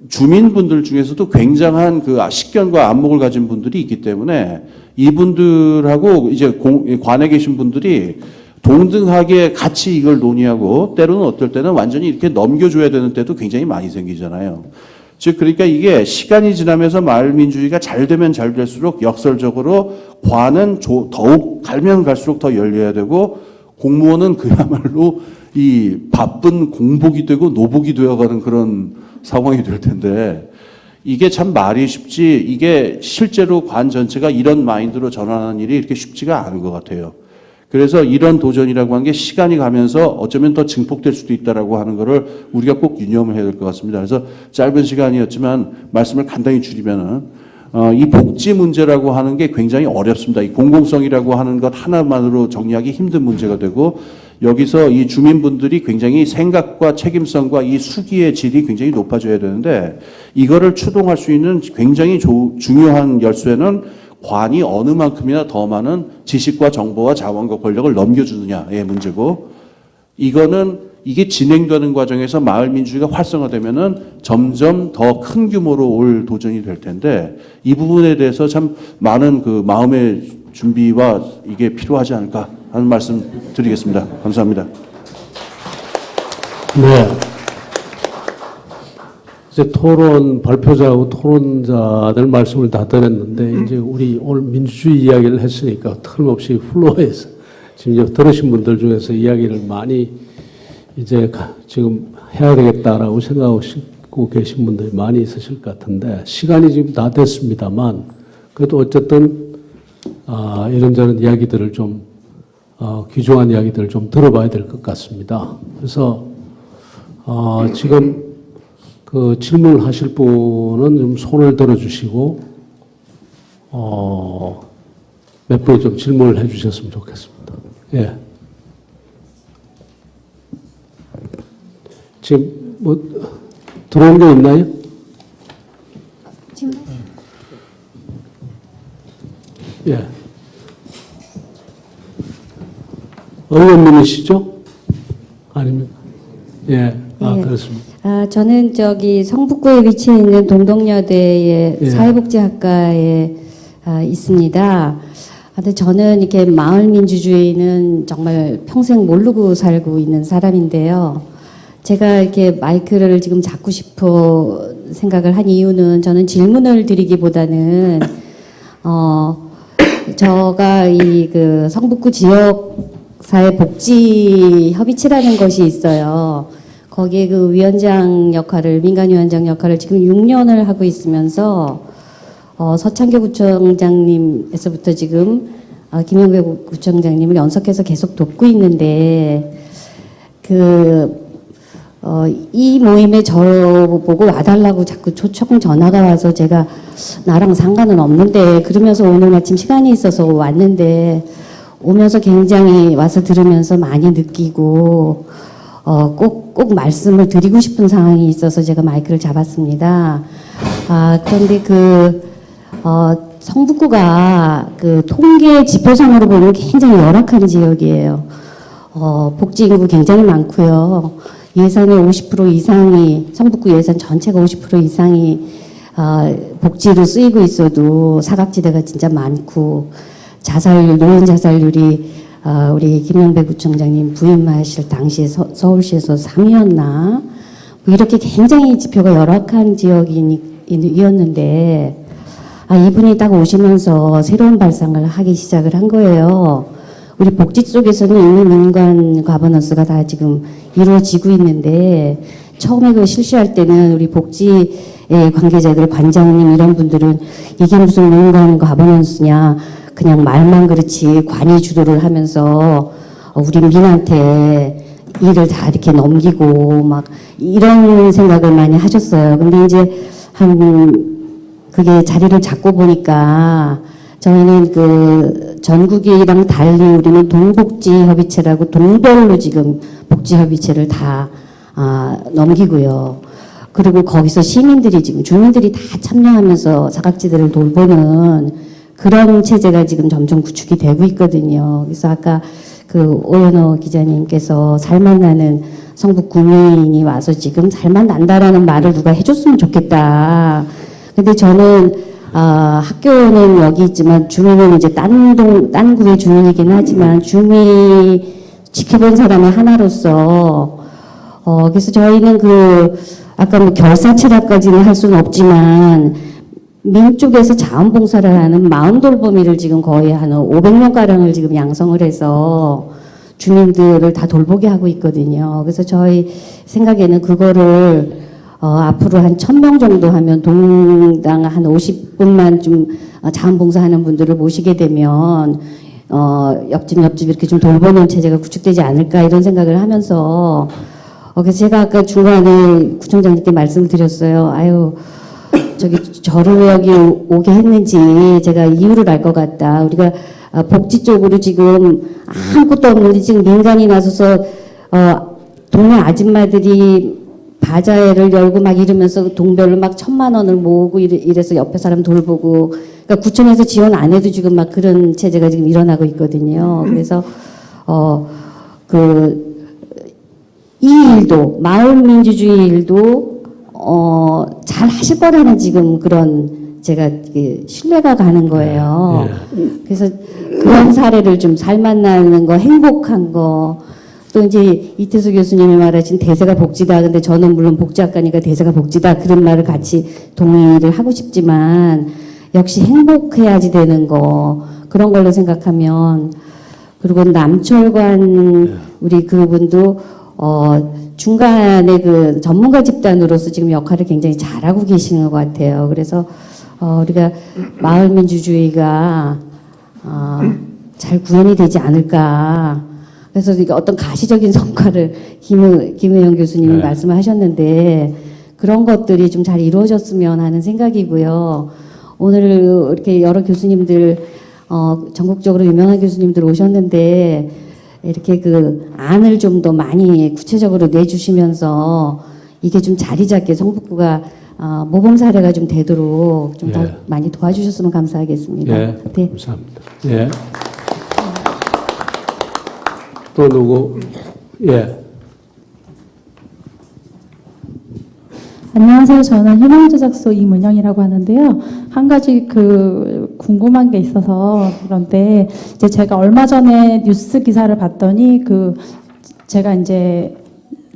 주민분들 중에서도 굉장한 그 식견과 안목을 가진 분들이 있기 때문에 이분들하고 이제 관에 계신 분들이 동등하게 같이 이걸 논의하고, 때로는 어떨 때는 완전히 이렇게 넘겨줘야 되는 때도 굉장히 많이 생기잖아요. 즉 그러니까 이게 시간이 지나면서 마을 민주주의가 잘 되면 잘 될수록 역설적으로 관은 더욱 갈면 갈수록 더 열려야 되고, 공무원은 그야말로 이 바쁜 공복이 되고 노복이 되어가는 그런 상황이 될 텐데, 이게 참 말이 쉽지 이게 실제로 관 전체가 이런 마인드로 전환하는 일이 이렇게 쉽지가 않은 것 같아요. 그래서 이런 도전이라고 하는 게 시간이 가면서 어쩌면 더 증폭될 수도 있다라고 하는 거를 우리가 꼭 유념을 해야 될 것 같습니다. 그래서 짧은 시간이었지만 말씀을 간단히 줄이면은 이 복지 문제라고 하는 게 굉장히 어렵습니다. 이 공공성이라고 하는 것 하나만으로 정리하기 힘든 문제가 되고, 여기서 이 주민분들이 굉장히 생각과 책임성과 이 수기의 질이 굉장히 높아져야 되는데, 이거를 추동할 수 있는 굉장히 중요한 열쇠는 관이 어느 만큼이나 더 많은 지식과 정보와 자원과 권력을 넘겨주느냐의 문제고, 이거는 이게 진행되는 과정에서 마을 민주주의가 활성화되면은 점점 더 큰 규모로 올 도전이 될 텐데 이 부분에 대해서 참 많은 그 마음의 준비와 이게 필요하지 않을까 하는 말씀 드리겠습니다. 감사합니다. 네. 이제 토론 발표자하고 토론자들 말씀을 다 들었는데 이제 우리 오늘 민주주의 이야기를 했으니까 틀림없이 플로어에서 지금 들으신 분들 중에서 이야기를 많이 이제 지금 해야 되겠다라고 생각하고 계신 분들이 많이 있으실 것 같은데 시간이 지금 다 됐습니다만 그래도 어쨌든 이런저런 이야기들을 좀 귀중한 이야기들을 좀 들어봐야 될 것 같습니다. 그래서 지금 그 질문하실 분은 좀 손을 들어주시고 몇 분이 좀 질문을 해주셨으면 좋겠습니다. 예. 지금 뭐 들어온 게 있나요? 예. 의원님이시죠? 아닙니까? 예. 네. 그렇습니다. 저는 저기 성북구에 위치해 있는 동덕여대의 예. 사회복지학과에 있습니다. 근데 저는 이렇게 마을 민주주의는 정말 평생 모르고 살고 있는 사람인데요. 제가 이렇게 마이크를 지금 잡고 싶어 생각을 한 이유는 저는 질문을 드리기보다는 저가 이 그 성북구 지역 사회 복지 협의체라는 것이 있어요. 거기에 그 위원장 역할을, 민간위원장 역할을 지금 6년을 하고 있으면서, 서창교 구청장님에서부터 지금, 김영배 구청장님을 연속해서 계속 돕고 있는데, 이 모임에 저보고 와달라고 자꾸 초청 전화가 와서 제가 나랑 상관은 없는데, 그러면서 오늘 마침 시간이 있어서 왔는데, 오면서 굉장히 와서 들으면서 많이 느끼고, 꼭 말씀을 드리고 싶은 상황이 있어서 제가 마이크를 잡았습니다. 그런데 성북구가 그 통계 지표상으로 보면 굉장히 열악한 지역이에요. 복지 인구 굉장히 많고요. 예산의 50% 이상이, 성북구 예산 전체가 50% 이상이, 복지로 쓰이고 있어도 사각지대가 진짜 많고, 자살률, 노인 자살률이 우리 김영배 구청장님 부임하실 당시에 서울시에서 3위였나? 뭐 이렇게 굉장히 지표가 열악한 지역이었는데, 이분이 딱 오시면서 새로운 발상을 하기 시작을 한 거예요. 우리 복지 쪽에서는 이미 민간 가버넌스가 다 지금 이루어지고 있는데, 처음에 그 실시할 때는 우리 복지의 관계자들, 관장님 이런 분들은 이게 무슨 민간 가버넌스냐, 그냥 말만 그렇지 관이 주도를 하면서 우리 민한테 일을 다 이렇게 넘기고 막 이런 생각을 많이 하셨어요. 근데 이제 그게 자리를 잡고 보니까 저희는 그 전국이랑 달리 우리는 동복지협의체라고 동별로 지금 복지협의체를 다 넘기고요. 그리고 거기서 시민들이 지금 주민들이 다 참여하면서 사각지대를 돌보는 그런 체제가 지금 점점 구축이 되고 있거든요. 그래서 아까 그 오연호 기자님께서 살맛 나는 성북 구민이 와서 지금 살맛 난다라는 말을 누가 해줬으면 좋겠다. 근데 저는 학교는 여기 있지만 주민은 이제 딴 구의 주민이긴 하지만 주민 지켜본 사람의 하나로서 그래서 저희는 아까 뭐 결사체라까지는 할 수는 없지만 민 쪽에서 자원봉사를 하는 마음돌보미를 지금 거의 한 500명가량을 지금 양성을 해서 주민들을 다 돌보게 하고 있거든요. 그래서 저희 생각에는 그거를 앞으로 한 1000명 정도 하면 동당 한 50분만 좀 자원봉사하는 분들을 모시게 되면 옆집 이렇게 좀 돌보는 체제가 구축되지 않을까 이런 생각을 하면서 그래서 제가 아까 중간에 구청장님께 말씀을 드렸어요. 저를 왜 여기 오게 했는지 제가 이유를 알 것 같다. 우리가 복지 쪽으로 지금 아무것도 없는데 지금 민간이 나서서 동네 아줌마들이 바자회를 열고 막 이러면서 동별로 막 1000만 원을 모으고 이래서 옆에 사람 돌보고 그러니까 구청에서 지원 안 해도 지금 막 그런 체제가 지금 일어나고 있거든요. 그래서 이 일도 마을 민주주의 일도 잘 하실 거라는 지금 그런 제가 신뢰가 가는 거예요. 그래서 그런 사례를 좀 잘 만나는 거, 행복한 거, 또 이제 이태수 교수님이 말하신 대세가 복지다. 근데 저는 물론 복지학과니까 대세가 복지다. 그런 말을 같이 동의를 하고 싶지만 역시 행복해야지 되는 거, 그런 걸로 생각하면, 그리고 남철관 우리 그분도 중간에 그 전문가 집단으로서 지금 역할을 굉장히 잘하고 계시는 것 같아요. 그래서 우리가 마을 민주주의가 잘 구현이 되지 않을까. 그래서 이게 어떤 가시적인 성과를 김의영 교수님이 말씀을 하셨는데 그런 것들이 좀 잘 이루어졌으면 하는 생각이고요. 오늘 이렇게 여러 교수님들 전국적으로 유명한 교수님들 오셨는데 이렇게 그 안을 좀 더 많이 구체적으로 내주시면서 이게 좀 자리 잡게 성북구가 모범 사례가 좀 되도록 좀 더 많이 도와주셨으면 감사하겠습니다. 예, 네. 감사합니다. 예. 또 누구? 예. 안녕하세요. 저는 희망제작소 이문영이라고 하는데요. 한 가지 궁금한 게 있어서 그런데 이제 제가 얼마 전에 뉴스 기사를 봤더니 제가 이제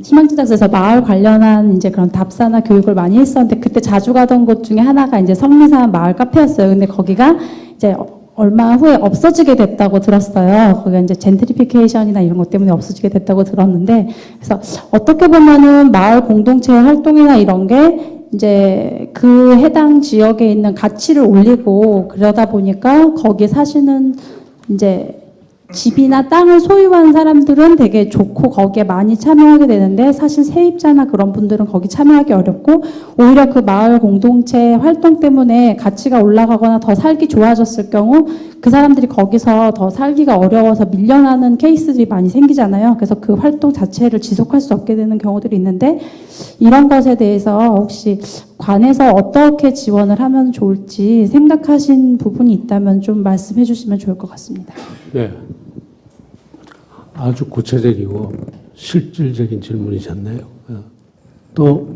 희망제작소에서 마을 관련한 이제 그런 답사나 교육을 많이 했었는데 그때 자주 가던 곳 중에 하나가 이제 성미산 마을 카페였어요. 근데 거기가 이제 얼마 후에 없어지게 됐다고 들었어요. 거기가 이제 젠트리피케이션이나 이런 것 때문에 없어지게 됐다고 들었는데, 그래서 어떻게 보면은 마을 공동체 활동이나 이런 게 이제 그 해당 지역에 있는 가치를 올리고 그러다 보니까 거기에 사시는 이제 집이나 땅을 소유한 사람들은 되게 좋고 거기에 많이 참여하게 되는데 사실 세입자나 그런 분들은 거기 참여하기 어렵고 오히려 그 마을 공동체 활동 때문에 가치가 올라가거나 더 살기 좋아졌을 경우 그 사람들이 거기서 더 살기가 어려워서 밀려나는 케이스들이 많이 생기잖아요. 그래서 그 활동 자체를 지속할 수 없게 되는 경우들이 있는데 이런 것에 대해서 혹시 관에서 어떻게 지원을 하면 좋을지 생각하신 부분이 있다면 좀 말씀해 주시면 좋을 것 같습니다. 네. 아주 구체적이고 실질적인 질문이셨네요. 또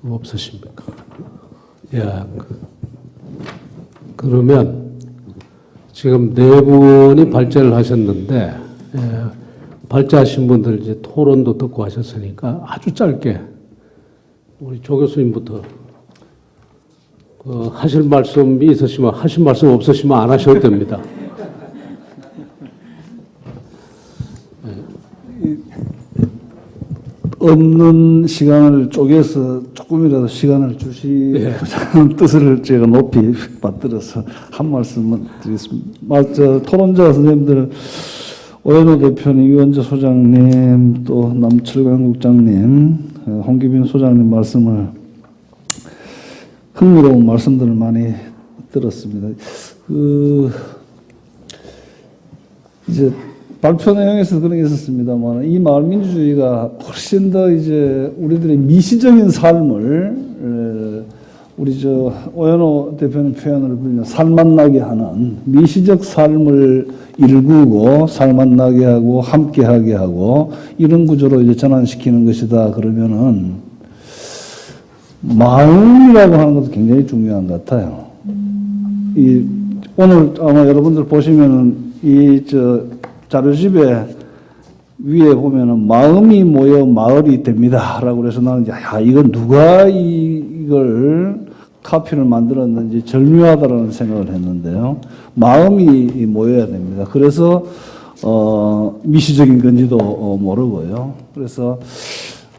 없으십니까? 예. 그러면 지금 네 분이 발제를 하셨는데 발제하신 분들 이제 토론도 듣고 하셨으니까 아주 짧게 우리 조 교수님부터 하실 말씀이 있으시면 하실 말씀 없으시면 안 하셔도 됩니다. 없는 시간을 쪼개서 조금이라도 시간을 주시자는 뜻을 제가 높이 받들어서 한 말씀만 드리겠습니다. 토론자 선생님들 오연호 대표님, 유원재 소장님, 또 남철관 국장님, 홍기빈 소장님 말씀을 흥미로운 말씀들을 많이 들었습니다. 이제 발표 내용에서 그런 게 있었습니다만 이 마을 민주주의가 훨씬 더 이제 우리들의 미시적인 삶을 우리 오연호 대표님 표현을 빌려 살맛나게 하는 미시적 삶을 일구고 살맛나게 하고 함께하게 하고 이런 구조로 이제 전환시키는 것이다. 그러면은 마음이라고 하는 것도 굉장히 중요한 것 같아요. 오늘 아마 여러분들 보시면은 자료집에 위에 보면은 마음이 모여 마을이 됩니다. 라고 그래서 나는 이건 누가 이걸 카피를 만들었는지 절묘하다라는 생각을 했는데요. 마음이 모여야 됩니다. 그래서, 미시적인 건지도 모르고요. 그래서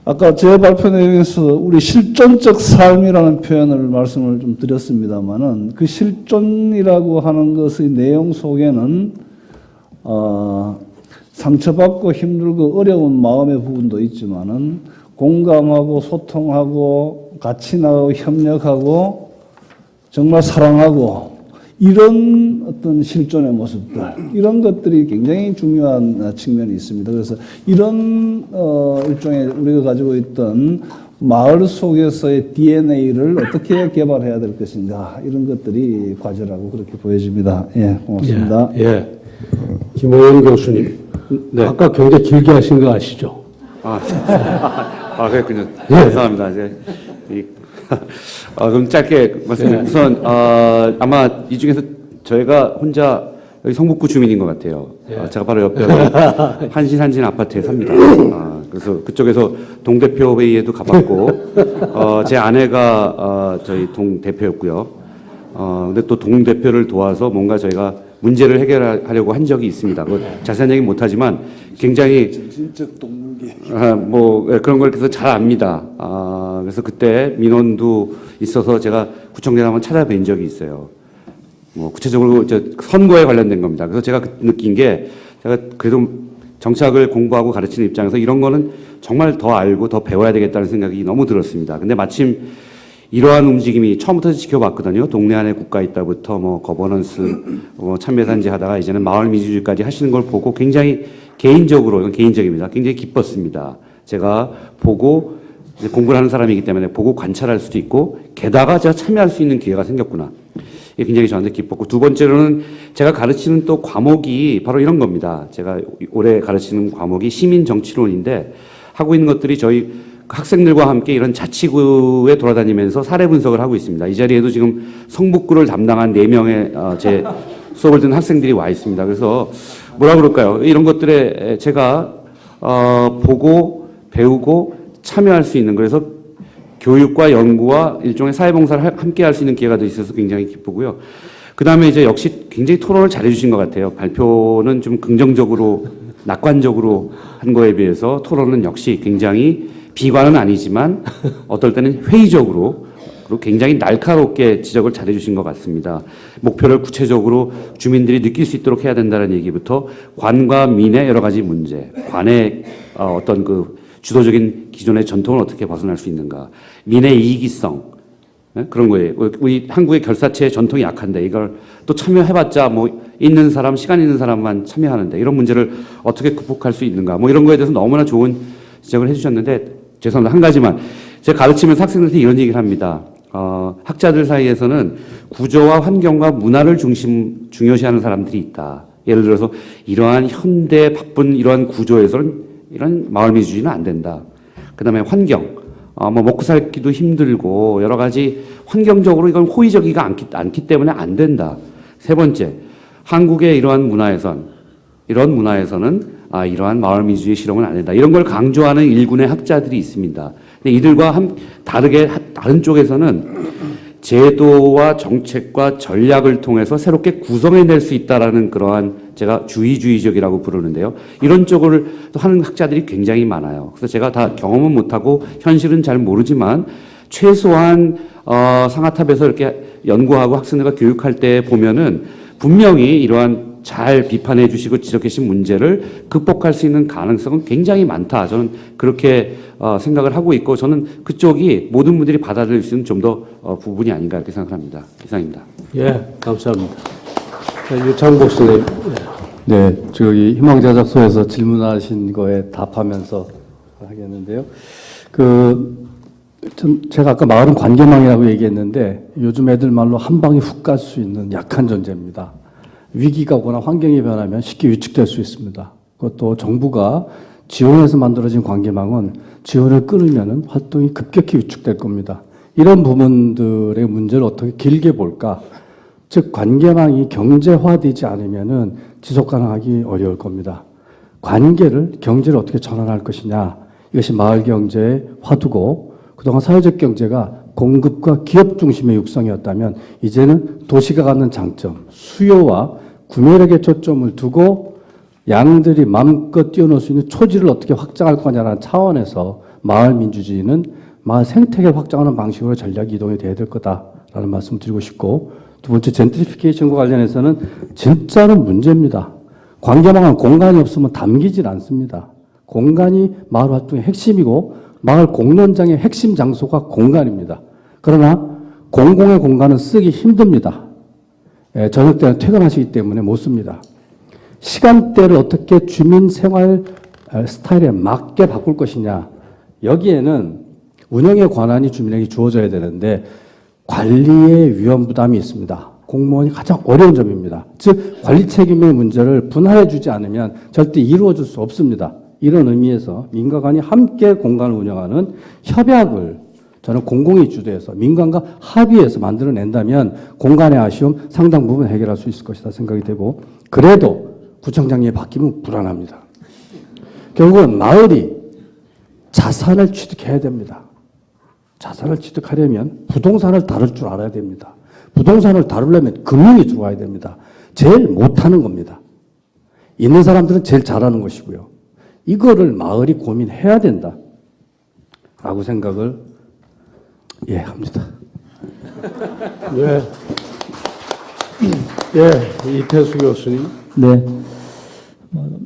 아까 제 발표 내용에서 우리 실존적 삶이라는 표현을 말씀을 좀 드렸습니다만은 그 실존이라고 하는 것의 내용 속에는 상처받고 힘들고 어려운 마음의 부분도 있지만은 공감하고 소통하고 같이 나가고 협력하고 정말 사랑하고 이런 어떤 실존의 모습들 이런 것들이 굉장히 중요한 측면이 있습니다. 그래서 이런 일종의 우리가 가지고 있던 마을 속에서의 DNA를 어떻게 개발해야 될 것인가 이런 것들이 과제라고 그렇게 보여집니다. 예, 고맙습니다. 예. 김호영 교수님, 네. 아까 굉장히 길게 하신 거 아시죠? 그랬군요. 죄송합니다. 그럼 짧게 말씀드리면 우선 아마 이 중에서 저희가 혼자 여기 성북구 주민인 것 같아요. 제가 바로 옆에 한신 아파트에 삽니다. 그래서 그쪽에서 동대표 회의에도 가봤고 제 아내가 저희 동대표였고요. 근데 또 동대표를 도와서 뭔가 저희가 문제를 해결하려고 한 적이 있습니다. 뭐 자세한 얘기 못하지만 굉장히 정신적 동물계. 그런 걸 그래서 잘 압니다. 그래서 그때 민원도 있어서 제가 구청장을 한번 찾아뵌 적이 있어요. 뭐 구체적으로 선거에 관련된 겁니다. 그래서 제가 느낀 게 제가 그래도 정치학을 공부하고 가르치는 입장에서 이런 거는 정말 더 알고 더 배워야 되겠다는 생각이 너무 들었습니다. 근데 마침 이러한 움직임이 처음부터 지켜봤거든요. 동네 안에 국가 있다부터 뭐 거버넌스, 참여단지 하다가 이제는 마을 민주주의까지 하시는 걸 보고 굉장히 개인적으로, 이건 개인적입니다. 굉장히 기뻤습니다. 제가 보고 이제 공부를 하는 사람이기 때문에 보고 관찰할 수도 있고 게다가 제가 참여할 수 있는 기회가 생겼구나. 이게 굉장히 저한테 기뻤고 두 번째로는 제가 가르치는 또 과목이 바로 이런 겁니다. 제가 올해 가르치는 과목이 시민정치론인데 하고 있는 것들이 저희 학생들과 함께 이런 자치구에 돌아다니면서 사례 분석을 하고 있습니다. 이 자리에도 지금 성북구를 담당한 4명의 제 수업을 듣는 학생들이 와 있습니다. 그래서 뭐라 그럴까요? 이런 것들에 제가 보고 배우고 참여할 수 있는, 그래서 교육과 연구와 일종의 사회봉사를 함께 할 수 있는 기회가 더 있어서 굉장히 기쁘고요. 그 다음에 이제 역시 굉장히 토론을 잘해주신 것 같아요. 발표는 좀 긍정적으로, 낙관적으로 한 거에 비해서 토론은 역시 굉장히 비관은 아니지만 어떨 때는 회의적으로 그리고 굉장히 날카롭게 지적을 잘해주신 것 같습니다. 목표를 구체적으로 주민들이 느낄 수 있도록 해야 된다는 얘기부터 관과 민의 여러 가지 문제, 관의 어떤 그 주도적인 기존의 전통을 어떻게 벗어날 수 있는가, 민의 이기성, 그런 거예요. 우리 한국의 결사체의 전통이 약한데 이걸 또 참여해봤자 뭐 있는 사람, 시간 있는 사람만 참여하는데 이런 문제를 어떻게 극복할 수 있는가, 뭐 이런 거에 대해서 너무나 좋은 지적을 해주셨는데, 죄송합니다. 한 가지만. 제가 가르치면서 학생들한테 이런 얘기를 합니다. 학자들 사이에서는 구조와 환경과 문화를 중요시하는 사람들이 있다. 예를 들어서 이러한 현대 바쁜 이러한 구조에서는 이런 마을 민주주의는 안 된다. 그 다음에 환경. 뭐 먹고 살기도 힘들고 여러 가지 환경적으로 이건 호의적이가 않기 때문에 안 된다. 세 번째, 한국의 이러한 문화에서는 이러한 마을 민주주의 실험은 안 된다. 이런 걸 강조하는 일군의 학자들이 있습니다. 근데 이들과 다르게 다른 쪽에서는 제도와 정책과 전략을 통해서 새롭게 구성해낼 수 있다라는 그러한, 제가 주의주의적이라고 부르는데요. 이런 쪽을 또 하는 학자들이 굉장히 많아요. 그래서 제가 다 경험은 못하고 현실은 잘 모르지만 최소한 상하탑에서 이렇게 연구하고 학생들과 교육할 때 보면은 분명히 이러한 잘 비판해 주시고 지적해 주신 문제를 극복할 수 있는 가능성은 굉장히 많다. 저는 그렇게 생각을 하고 있고, 저는 그쪽이 모든 분들이 받아들일 수 있는 좀 더 부분이 아닌가 이렇게 생각합니다. 이상입니다. 예, 감사합니다. 유창복 선생님. 네, 저기 희망자작소에서 질문하신 거에 답하면서 하겠는데요. 제가 아까 마을은 관계망이라고 얘기했는데 요즘 애들 말로 한 방에 훅 갈 수 있는 약한 존재입니다. 위기가 오거나 환경이 변하면 쉽게 위축될 수 있습니다. 그것도 정부가 지원해서 만들어진 관계망은 지원을 끊으면 활동이 급격히 위축될 겁니다. 이런 부분들의 문제를 어떻게 길게 볼까? 즉 관계망이 경제화되지 않으면 지속 가능하기 어려울 겁니다. 관계를 경제를 어떻게 전환할 것이냐, 이것이 마을 경제의 화두고, 그동안 사회적 경제가 공급과 기업 중심의 육성이었다면 이제는 도시가 갖는 장점, 수요와 구매력에 초점을 두고 양들이 마음껏 뛰어놀 수 있는 초지를 어떻게 확장할 거냐라는 차원에서 마을 민주주의는 마을 생태계를 확장하는 방식으로 전략 이동이 돼야 될 거다라는 말씀을 드리고 싶고, 두 번째 젠트리피케이션과 관련해서는 진짜로 문제입니다. 관계망은 공간이 없으면 담기질 않습니다. 공간이 마을 활동의 핵심이고 마을 공론장의 핵심 장소가 공간입니다. 그러나 공공의 공간은 쓰기 힘듭니다. 저녁 때는 퇴근하시기 때문에 못 씁니다. 시간대를 어떻게 주민 생활 스타일에 맞게 바꿀 것이냐, 여기에는 운영의 권한이 주민에게 주어져야 되는데 관리의 위험 부담이 있습니다. 공무원이 가장 어려운 점입니다. 즉 관리 책임의 문제를 분할해 주지 않으면 절대 이루어질 수 없습니다. 이런 의미에서 민과 간이 함께 공간을 운영하는 협약을 저는 공공이 주도해서 민간과 합의해서 만들어낸다면 공간의 아쉬움 상당 부분 해결할 수 있을 것이다 생각이 되고, 그래도 구청장님이 바뀌면 불안합니다. 결국은 마을이 자산을 취득해야 됩니다. 자산을 취득하려면 부동산을 다룰 줄 알아야 됩니다. 부동산을 다루려면 금융이 들어와야 됩니다. 제일 못하는 겁니다. 있는 사람들은 제일 잘하는 것이고요. 이거를 마을이 고민해야 된다 라고 생각을 합니다. 네. 이태수 교수님. 네.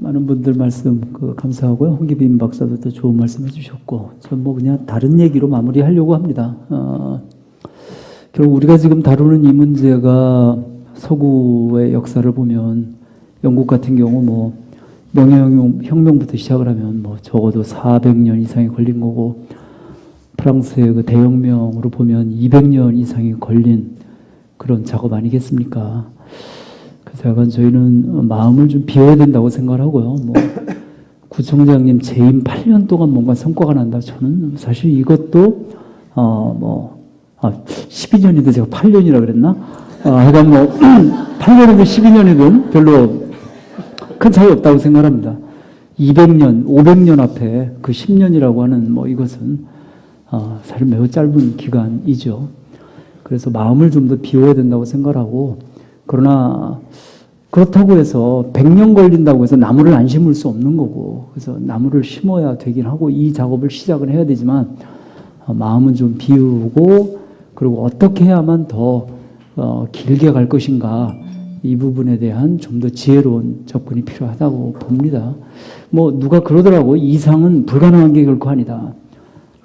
많은 분들 말씀 감사하고요. 홍기빈 박사도 또 좋은 말씀 해주셨고, 전 그냥 다른 얘기로 마무리하려고 합니다. 결국 우리가 지금 다루는 이 문제가 서구의 역사를 보면 영국 같은 경우 명예혁명부터 시작을 하면 적어도 400년 이상이 걸린 거고, 프랑스의 그 대혁명으로 보면 200년 이상이 걸린 그런 작업 아니겠습니까? 그래서 약간 저희는 마음을 좀 비워야 된다고 생각을 하고요. 구청장님 재임 8년 동안 뭔가 성과가 난다. 저는 사실 이것도 12년이든 제가 8년이라 그랬나? 하여간 8년이든 12년이든 별로 큰 차이 없다고 생각합니다. 200년, 500년 앞에 그 10년이라고 하는 이것은 사실 매우 짧은 기간이죠. 그래서 마음을 좀 더 비워야 된다고 생각하고, 그러나 그렇다고 해서 100년 걸린다고 해서 나무를 안 심을 수 없는 거고, 그래서 나무를 심어야 되긴 하고 이 작업을 시작을 해야 되지만 마음은 좀 비우고, 그리고 어떻게 해야만 더 길게 갈 것인가, 이 부분에 대한 좀 더 지혜로운 접근이 필요하다고 봅니다. 누가 그러더라고. 이상은 불가능한 게 결코 아니다.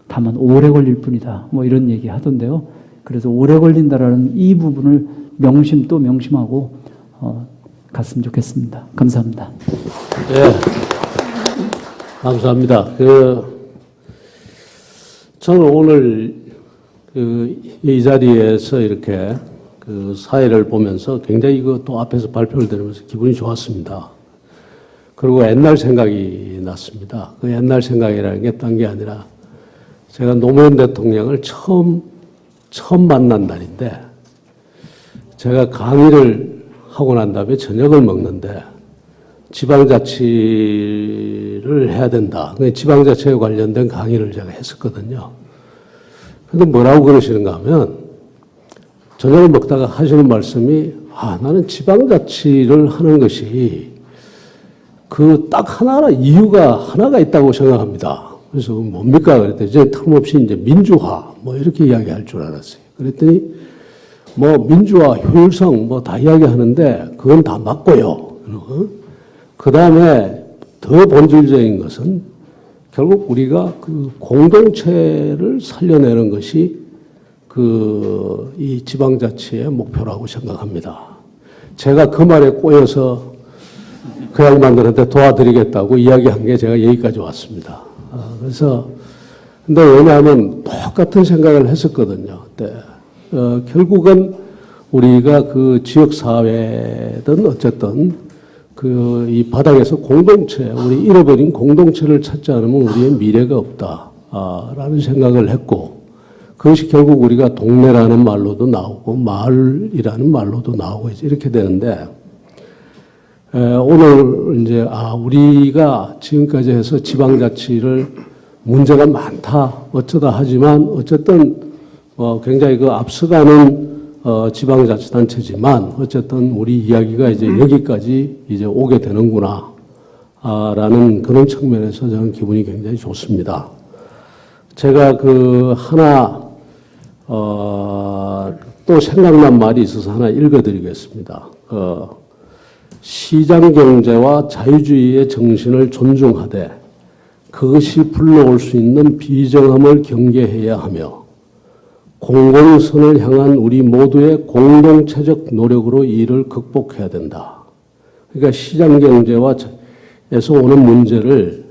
다만 오래 걸릴 뿐이다. 이런 얘기 하던데요. 그래서 오래 걸린다라는 이 부분을 또 명심하고 갔으면 좋겠습니다. 감사합니다. 네. 감사합니다. 저는 오늘 이 자리에서 이렇게 사회를 보면서 굉장히 또 앞에서 발표를 들으면서 기분이 좋았습니다. 그리고 옛날 생각이 났습니다. 그 옛날 생각이라는 게 딴 게 아니라, 제가 노무현 대통령을 처음 만난 날인데, 제가 강의를 하고 난 다음에 저녁을 먹는데 지방자치를 해야 된다. 지방자치에 관련된 강의를 제가 했었거든요. 근데 뭐라고 그러시는가 하면, 저녁을 먹다가 하시는 말씀이, 나는 지방자치를 하는 것이 딱 이유가 하나가 있다고 생각합니다. 그래서 뭡니까? 그랬더니 이제 틈없이 이제 민주화 이렇게 이야기할 줄 알았어요. 그랬더니 민주화, 효율성 다 이야기하는데 그건 다 맞고요. 그 다음에 더 본질적인 것은 결국 우리가 그 공동체를 살려내는 것이 이 지방자치의 목표라고 생각합니다. 제가 그 말에 꼬여서 그 양반들한테 도와드리겠다고 이야기한 게 제가 여기까지 왔습니다. 그래서 근데 왜냐하면 똑같은 생각을 했었거든요. 그때 결국은 우리가 그 지역사회든 어쨌든 이 바닥에서 공동체, 우리 잃어버린 공동체를 찾지 않으면 우리의 미래가 없다라는 생각을 했고, 그것이 결국 우리가 동네라는 말로도 나오고 마을이라는 말로도 나오고 이렇게 되는데, 오늘 이제 우리가 지금까지 해서 지방자치를 문제가 많다 어쩌다 하지만 어쨌든 굉장히 앞서가는 지방자치단체지만 어쨌든 우리 이야기가 이제 여기까지 이제 오게 되는구나 라는 그런 측면에서 저는 기분이 굉장히 좋습니다. 제가 하나 또 생각난 말이 있어서 하나 읽어드리겠습니다. 시장경제와 자유주의의 정신을 존중하되 그것이 불러올 수 있는 비정함을 경계해야 하며 공공선을 향한 우리 모두의 공동체적 노력으로 이를 극복해야 된다. 그러니까 시장경제에서 오는 문제를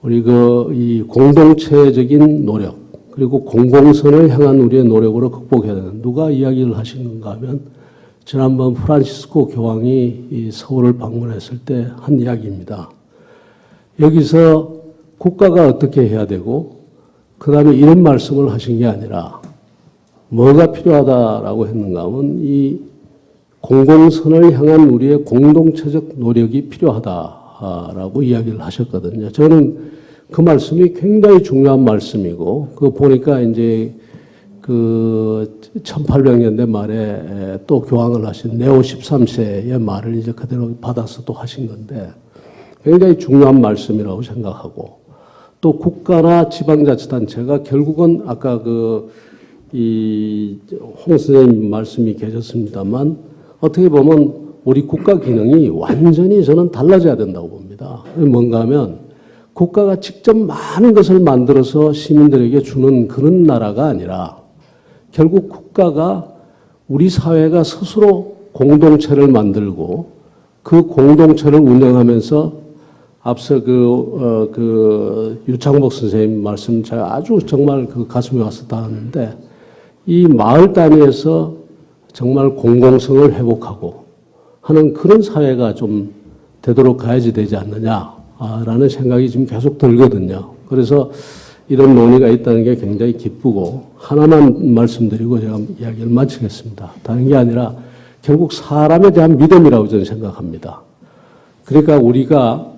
우리 이 공동체적인 노력 그리고 공공선을 향한 우리의 노력으로 극복해야 된다. 누가 이야기를 하신 건가 하면 지난번 프란시스코 교황이 이 서울을 방문했을 때 한 이야기입니다. 여기서 국가가 어떻게 해야 되고 그 다음에 이런 말씀을 하신 게 아니라 뭐가 필요하다라고 했는가 하면 이 공공선을 향한 우리의 공동체적 노력이 필요하다라고 이야기를 하셨거든요. 저는 그 말씀이 굉장히 중요한 말씀이고, 그거 보니까 이제 그 1800년대 말에 또 교황을 하신 네오 13세의 말을 이제 그대로 받아서 또 하신 건데 굉장히 중요한 말씀이라고 생각하고, 또 국가나 지방자치단체가 결국은 아까 홍 선생님 말씀이 계셨습니다만 어떻게 보면 우리 국가 기능이 완전히 저는 달라져야 된다고 봅니다. 뭔가 하면 국가가 직접 많은 것을 만들어서 시민들에게 주는 그런 나라가 아니라 결국 국가가 우리 사회가 스스로 공동체를 만들고 그 공동체를 운영하면서 앞서 유창복 선생님 말씀 제가 아주 정말 그 가슴에 와서 닿았는데 이 마을 단위에서 정말 공공성을 회복하고 하는 그런 사회가 좀 되도록 가야지 되지 않느냐라는 생각이 지금 계속 들거든요. 그래서 이런 논의가 있다는 게 굉장히 기쁘고, 하나만 말씀드리고 제가 이야기를 마치겠습니다. 다른 게 아니라 결국 사람에 대한 믿음이라고 저는 생각합니다. 그러니까 우리가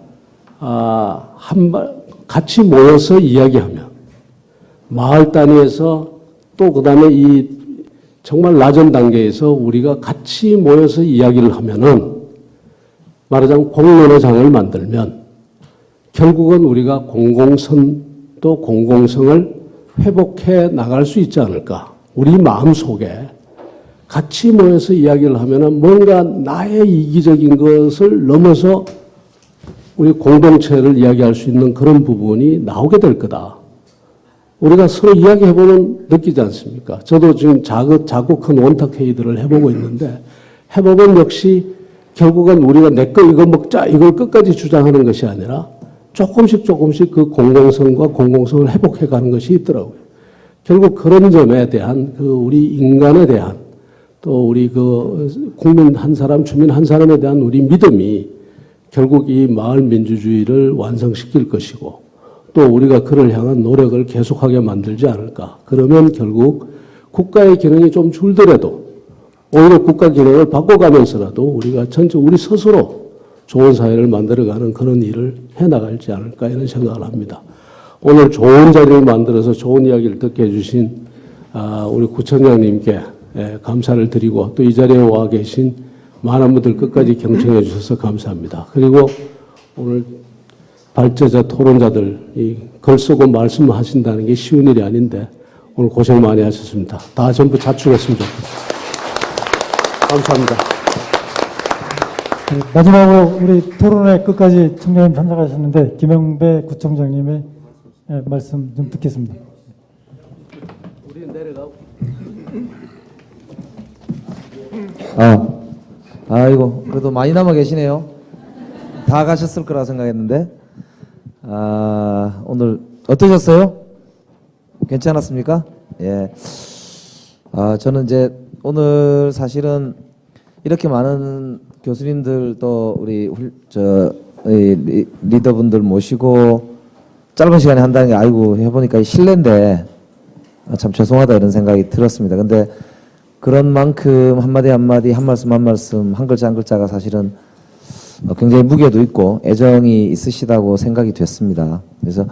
같이 모여서 이야기하면 마을 단위에서 또 그다음에 이 정말 낮은 단계에서 우리가 같이 모여서 이야기를 하면은 말하자면 공론의 장을 만들면 결국은 우리가 공공선 또 공공성을 회복해 나갈 수 있지 않을까. 우리 마음속에 같이 모여서 이야기를 하면은 뭔가 나의 이기적인 것을 넘어서 우리 공동체를 이야기할 수 있는 그런 부분이 나오게 될 거다. 우리가 서로 이야기해보면 느끼지 않습니까? 저도 지금 작고 큰 원탁회의들을 해보고 있는데 해보면 역시 결국은 우리가 내 거 이거 먹자 이걸 끝까지 주장하는 것이 아니라 조금씩 그 공공성과 공공성을 회복해가는 것이 있더라고요. 결국 그런 점에 대한 우리 인간에 대한 또 우리 국민 한 사람, 주민 한 사람에 대한 우리 믿음이 결국 이 마을 민주주의를 완성시킬 것이고 또 우리가 그를 향한 노력을 계속하게 만들지 않을까. 그러면 결국 국가의 기능이 좀 줄더라도 오히려 국가 기능을 바꿔가면서라도 우리가 우리 스스로 좋은 사회를 만들어가는 그런 일을 해나갈지 않을까 이런 생각을 합니다. 오늘 좋은 자리를 만들어서 좋은 이야기를 듣게 해주신 우리 구청장님께 감사를 드리고 또 이 자리에 와 계신 많은 분들 끝까지 경청해 주셔서 감사합니다. 그리고 오늘 발제자 토론자들 글 쓰고 말씀하신다는 게 쉬운 일이 아닌데 오늘 고생 많이 하셨습니다. 다 전부 자축했으면 좋겠습니다. 감사합니다. 네, 마지막으로 우리 토론회 끝까지 청장님 참석하셨는데 김영배 구청장님의 말씀 좀 듣겠습니다. 우리 내려가고. 아이고 그래도 많이 남아 계시네요. 다 가셨을 거라 생각했는데 오늘 어떠셨어요? 괜찮았습니까? 예. 저는 이제 오늘 사실은 이렇게 많은 교수님들 또 우리 리더분들 모시고 짧은 시간에 한다는 게 아이고 해보니까 실례인데 참 죄송하다 이런 생각이 들었습니다. 근데 그런 만큼 한마디 한마디 한 말씀 한 말씀 한 글자 한 글자가 사실은 굉장히 무게도 있고 애정이 있으시다고 생각이 됐습니다. 그래서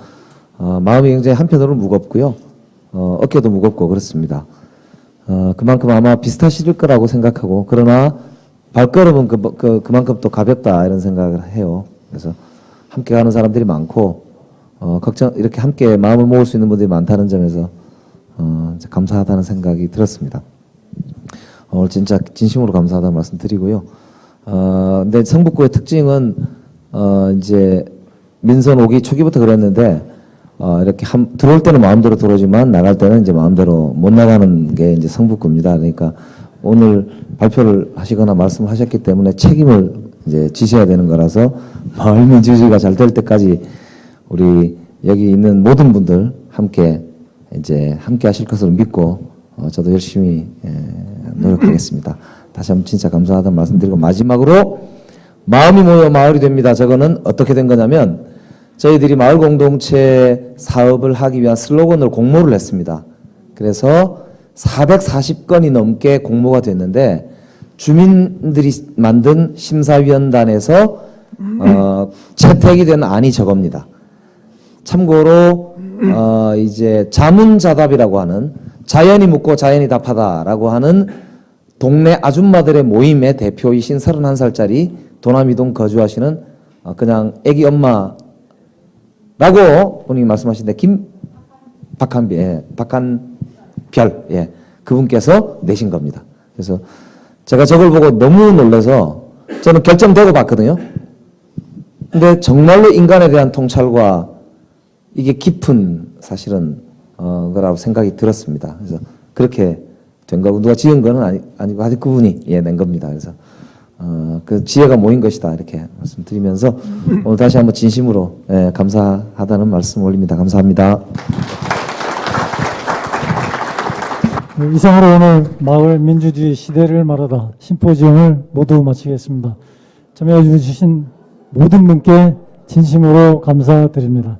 마음이 굉장히 한편으로 무겁고요. 어깨도 무겁고 그렇습니다. 그만큼 아마 비슷하실 거라고 생각하고 그러나 발걸음은 그만큼 또 가볍다 이런 생각을 해요. 그래서 함께 가는 사람들이 많고 이렇게 함께 마음을 모을 수 있는 분들이 많다는 점에서 감사하다는 생각이 들었습니다. 오늘 진짜 진심으로 감사하다는 말씀 드리고요. 근데 성북구의 특징은 이제 민선 오기 초기부터 그랬는데 이렇게 들어올 때는 마음대로 들어오지만 나갈 때는 이제 마음대로 못 나가는 게 이제 성북구입니다. 그러니까 오늘 발표를 하시거나 말씀하셨기 때문에 책임을 이제 지셔야 되는 거라서 마을 민주주의가 잘 될 때까지 우리 여기 있는 모든 분들 함께 하실 것을 믿고 저도 열심히 노력하겠습니다. 다시 한번 진짜 감사하다는 말씀드리고 마지막으로 마음이 모여 마을이 됩니다. 저거는 어떻게 된 거냐면 저희들이 마을 공동체 사업을 하기 위한 슬로건을 공모를 했습니다. 그래서 440건이 넘게 공모가 됐는데 주민들이 만든 심사위원단에서 채택이 된 안이 저겁니다. 참고로 이제 자문자답이라고 하는 자연이 묻고 자연이 답하다라고 하는 동네 아줌마들의 모임의 대표이신 31살짜리 도남이동 거주하시는 그냥 애기 엄마라고 본인이 말씀하신데 박한별 예, 그분께서 내신 겁니다. 그래서 제가 저걸 보고 너무 놀라서 저는 결정되고 봤거든요. 근데 정말로 인간에 대한 통찰과 이게 깊은 사실은 거라고 생각이 들었습니다. 그래서 그렇게 된 거고 누가 지은 거는 아니고 하여튼 그분이 낸 겁니다. 그래서 그 지혜가 모인 것이다 이렇게 말씀드리면서 오늘 다시 한번 진심으로 감사하다는 말씀 올립니다. 감사합니다. 이상으로 오늘 마을 민주주의 시대를 말하다 심포지엄을 모두 마치겠습니다. 참여해 주신 모든 분께 진심으로 감사드립니다.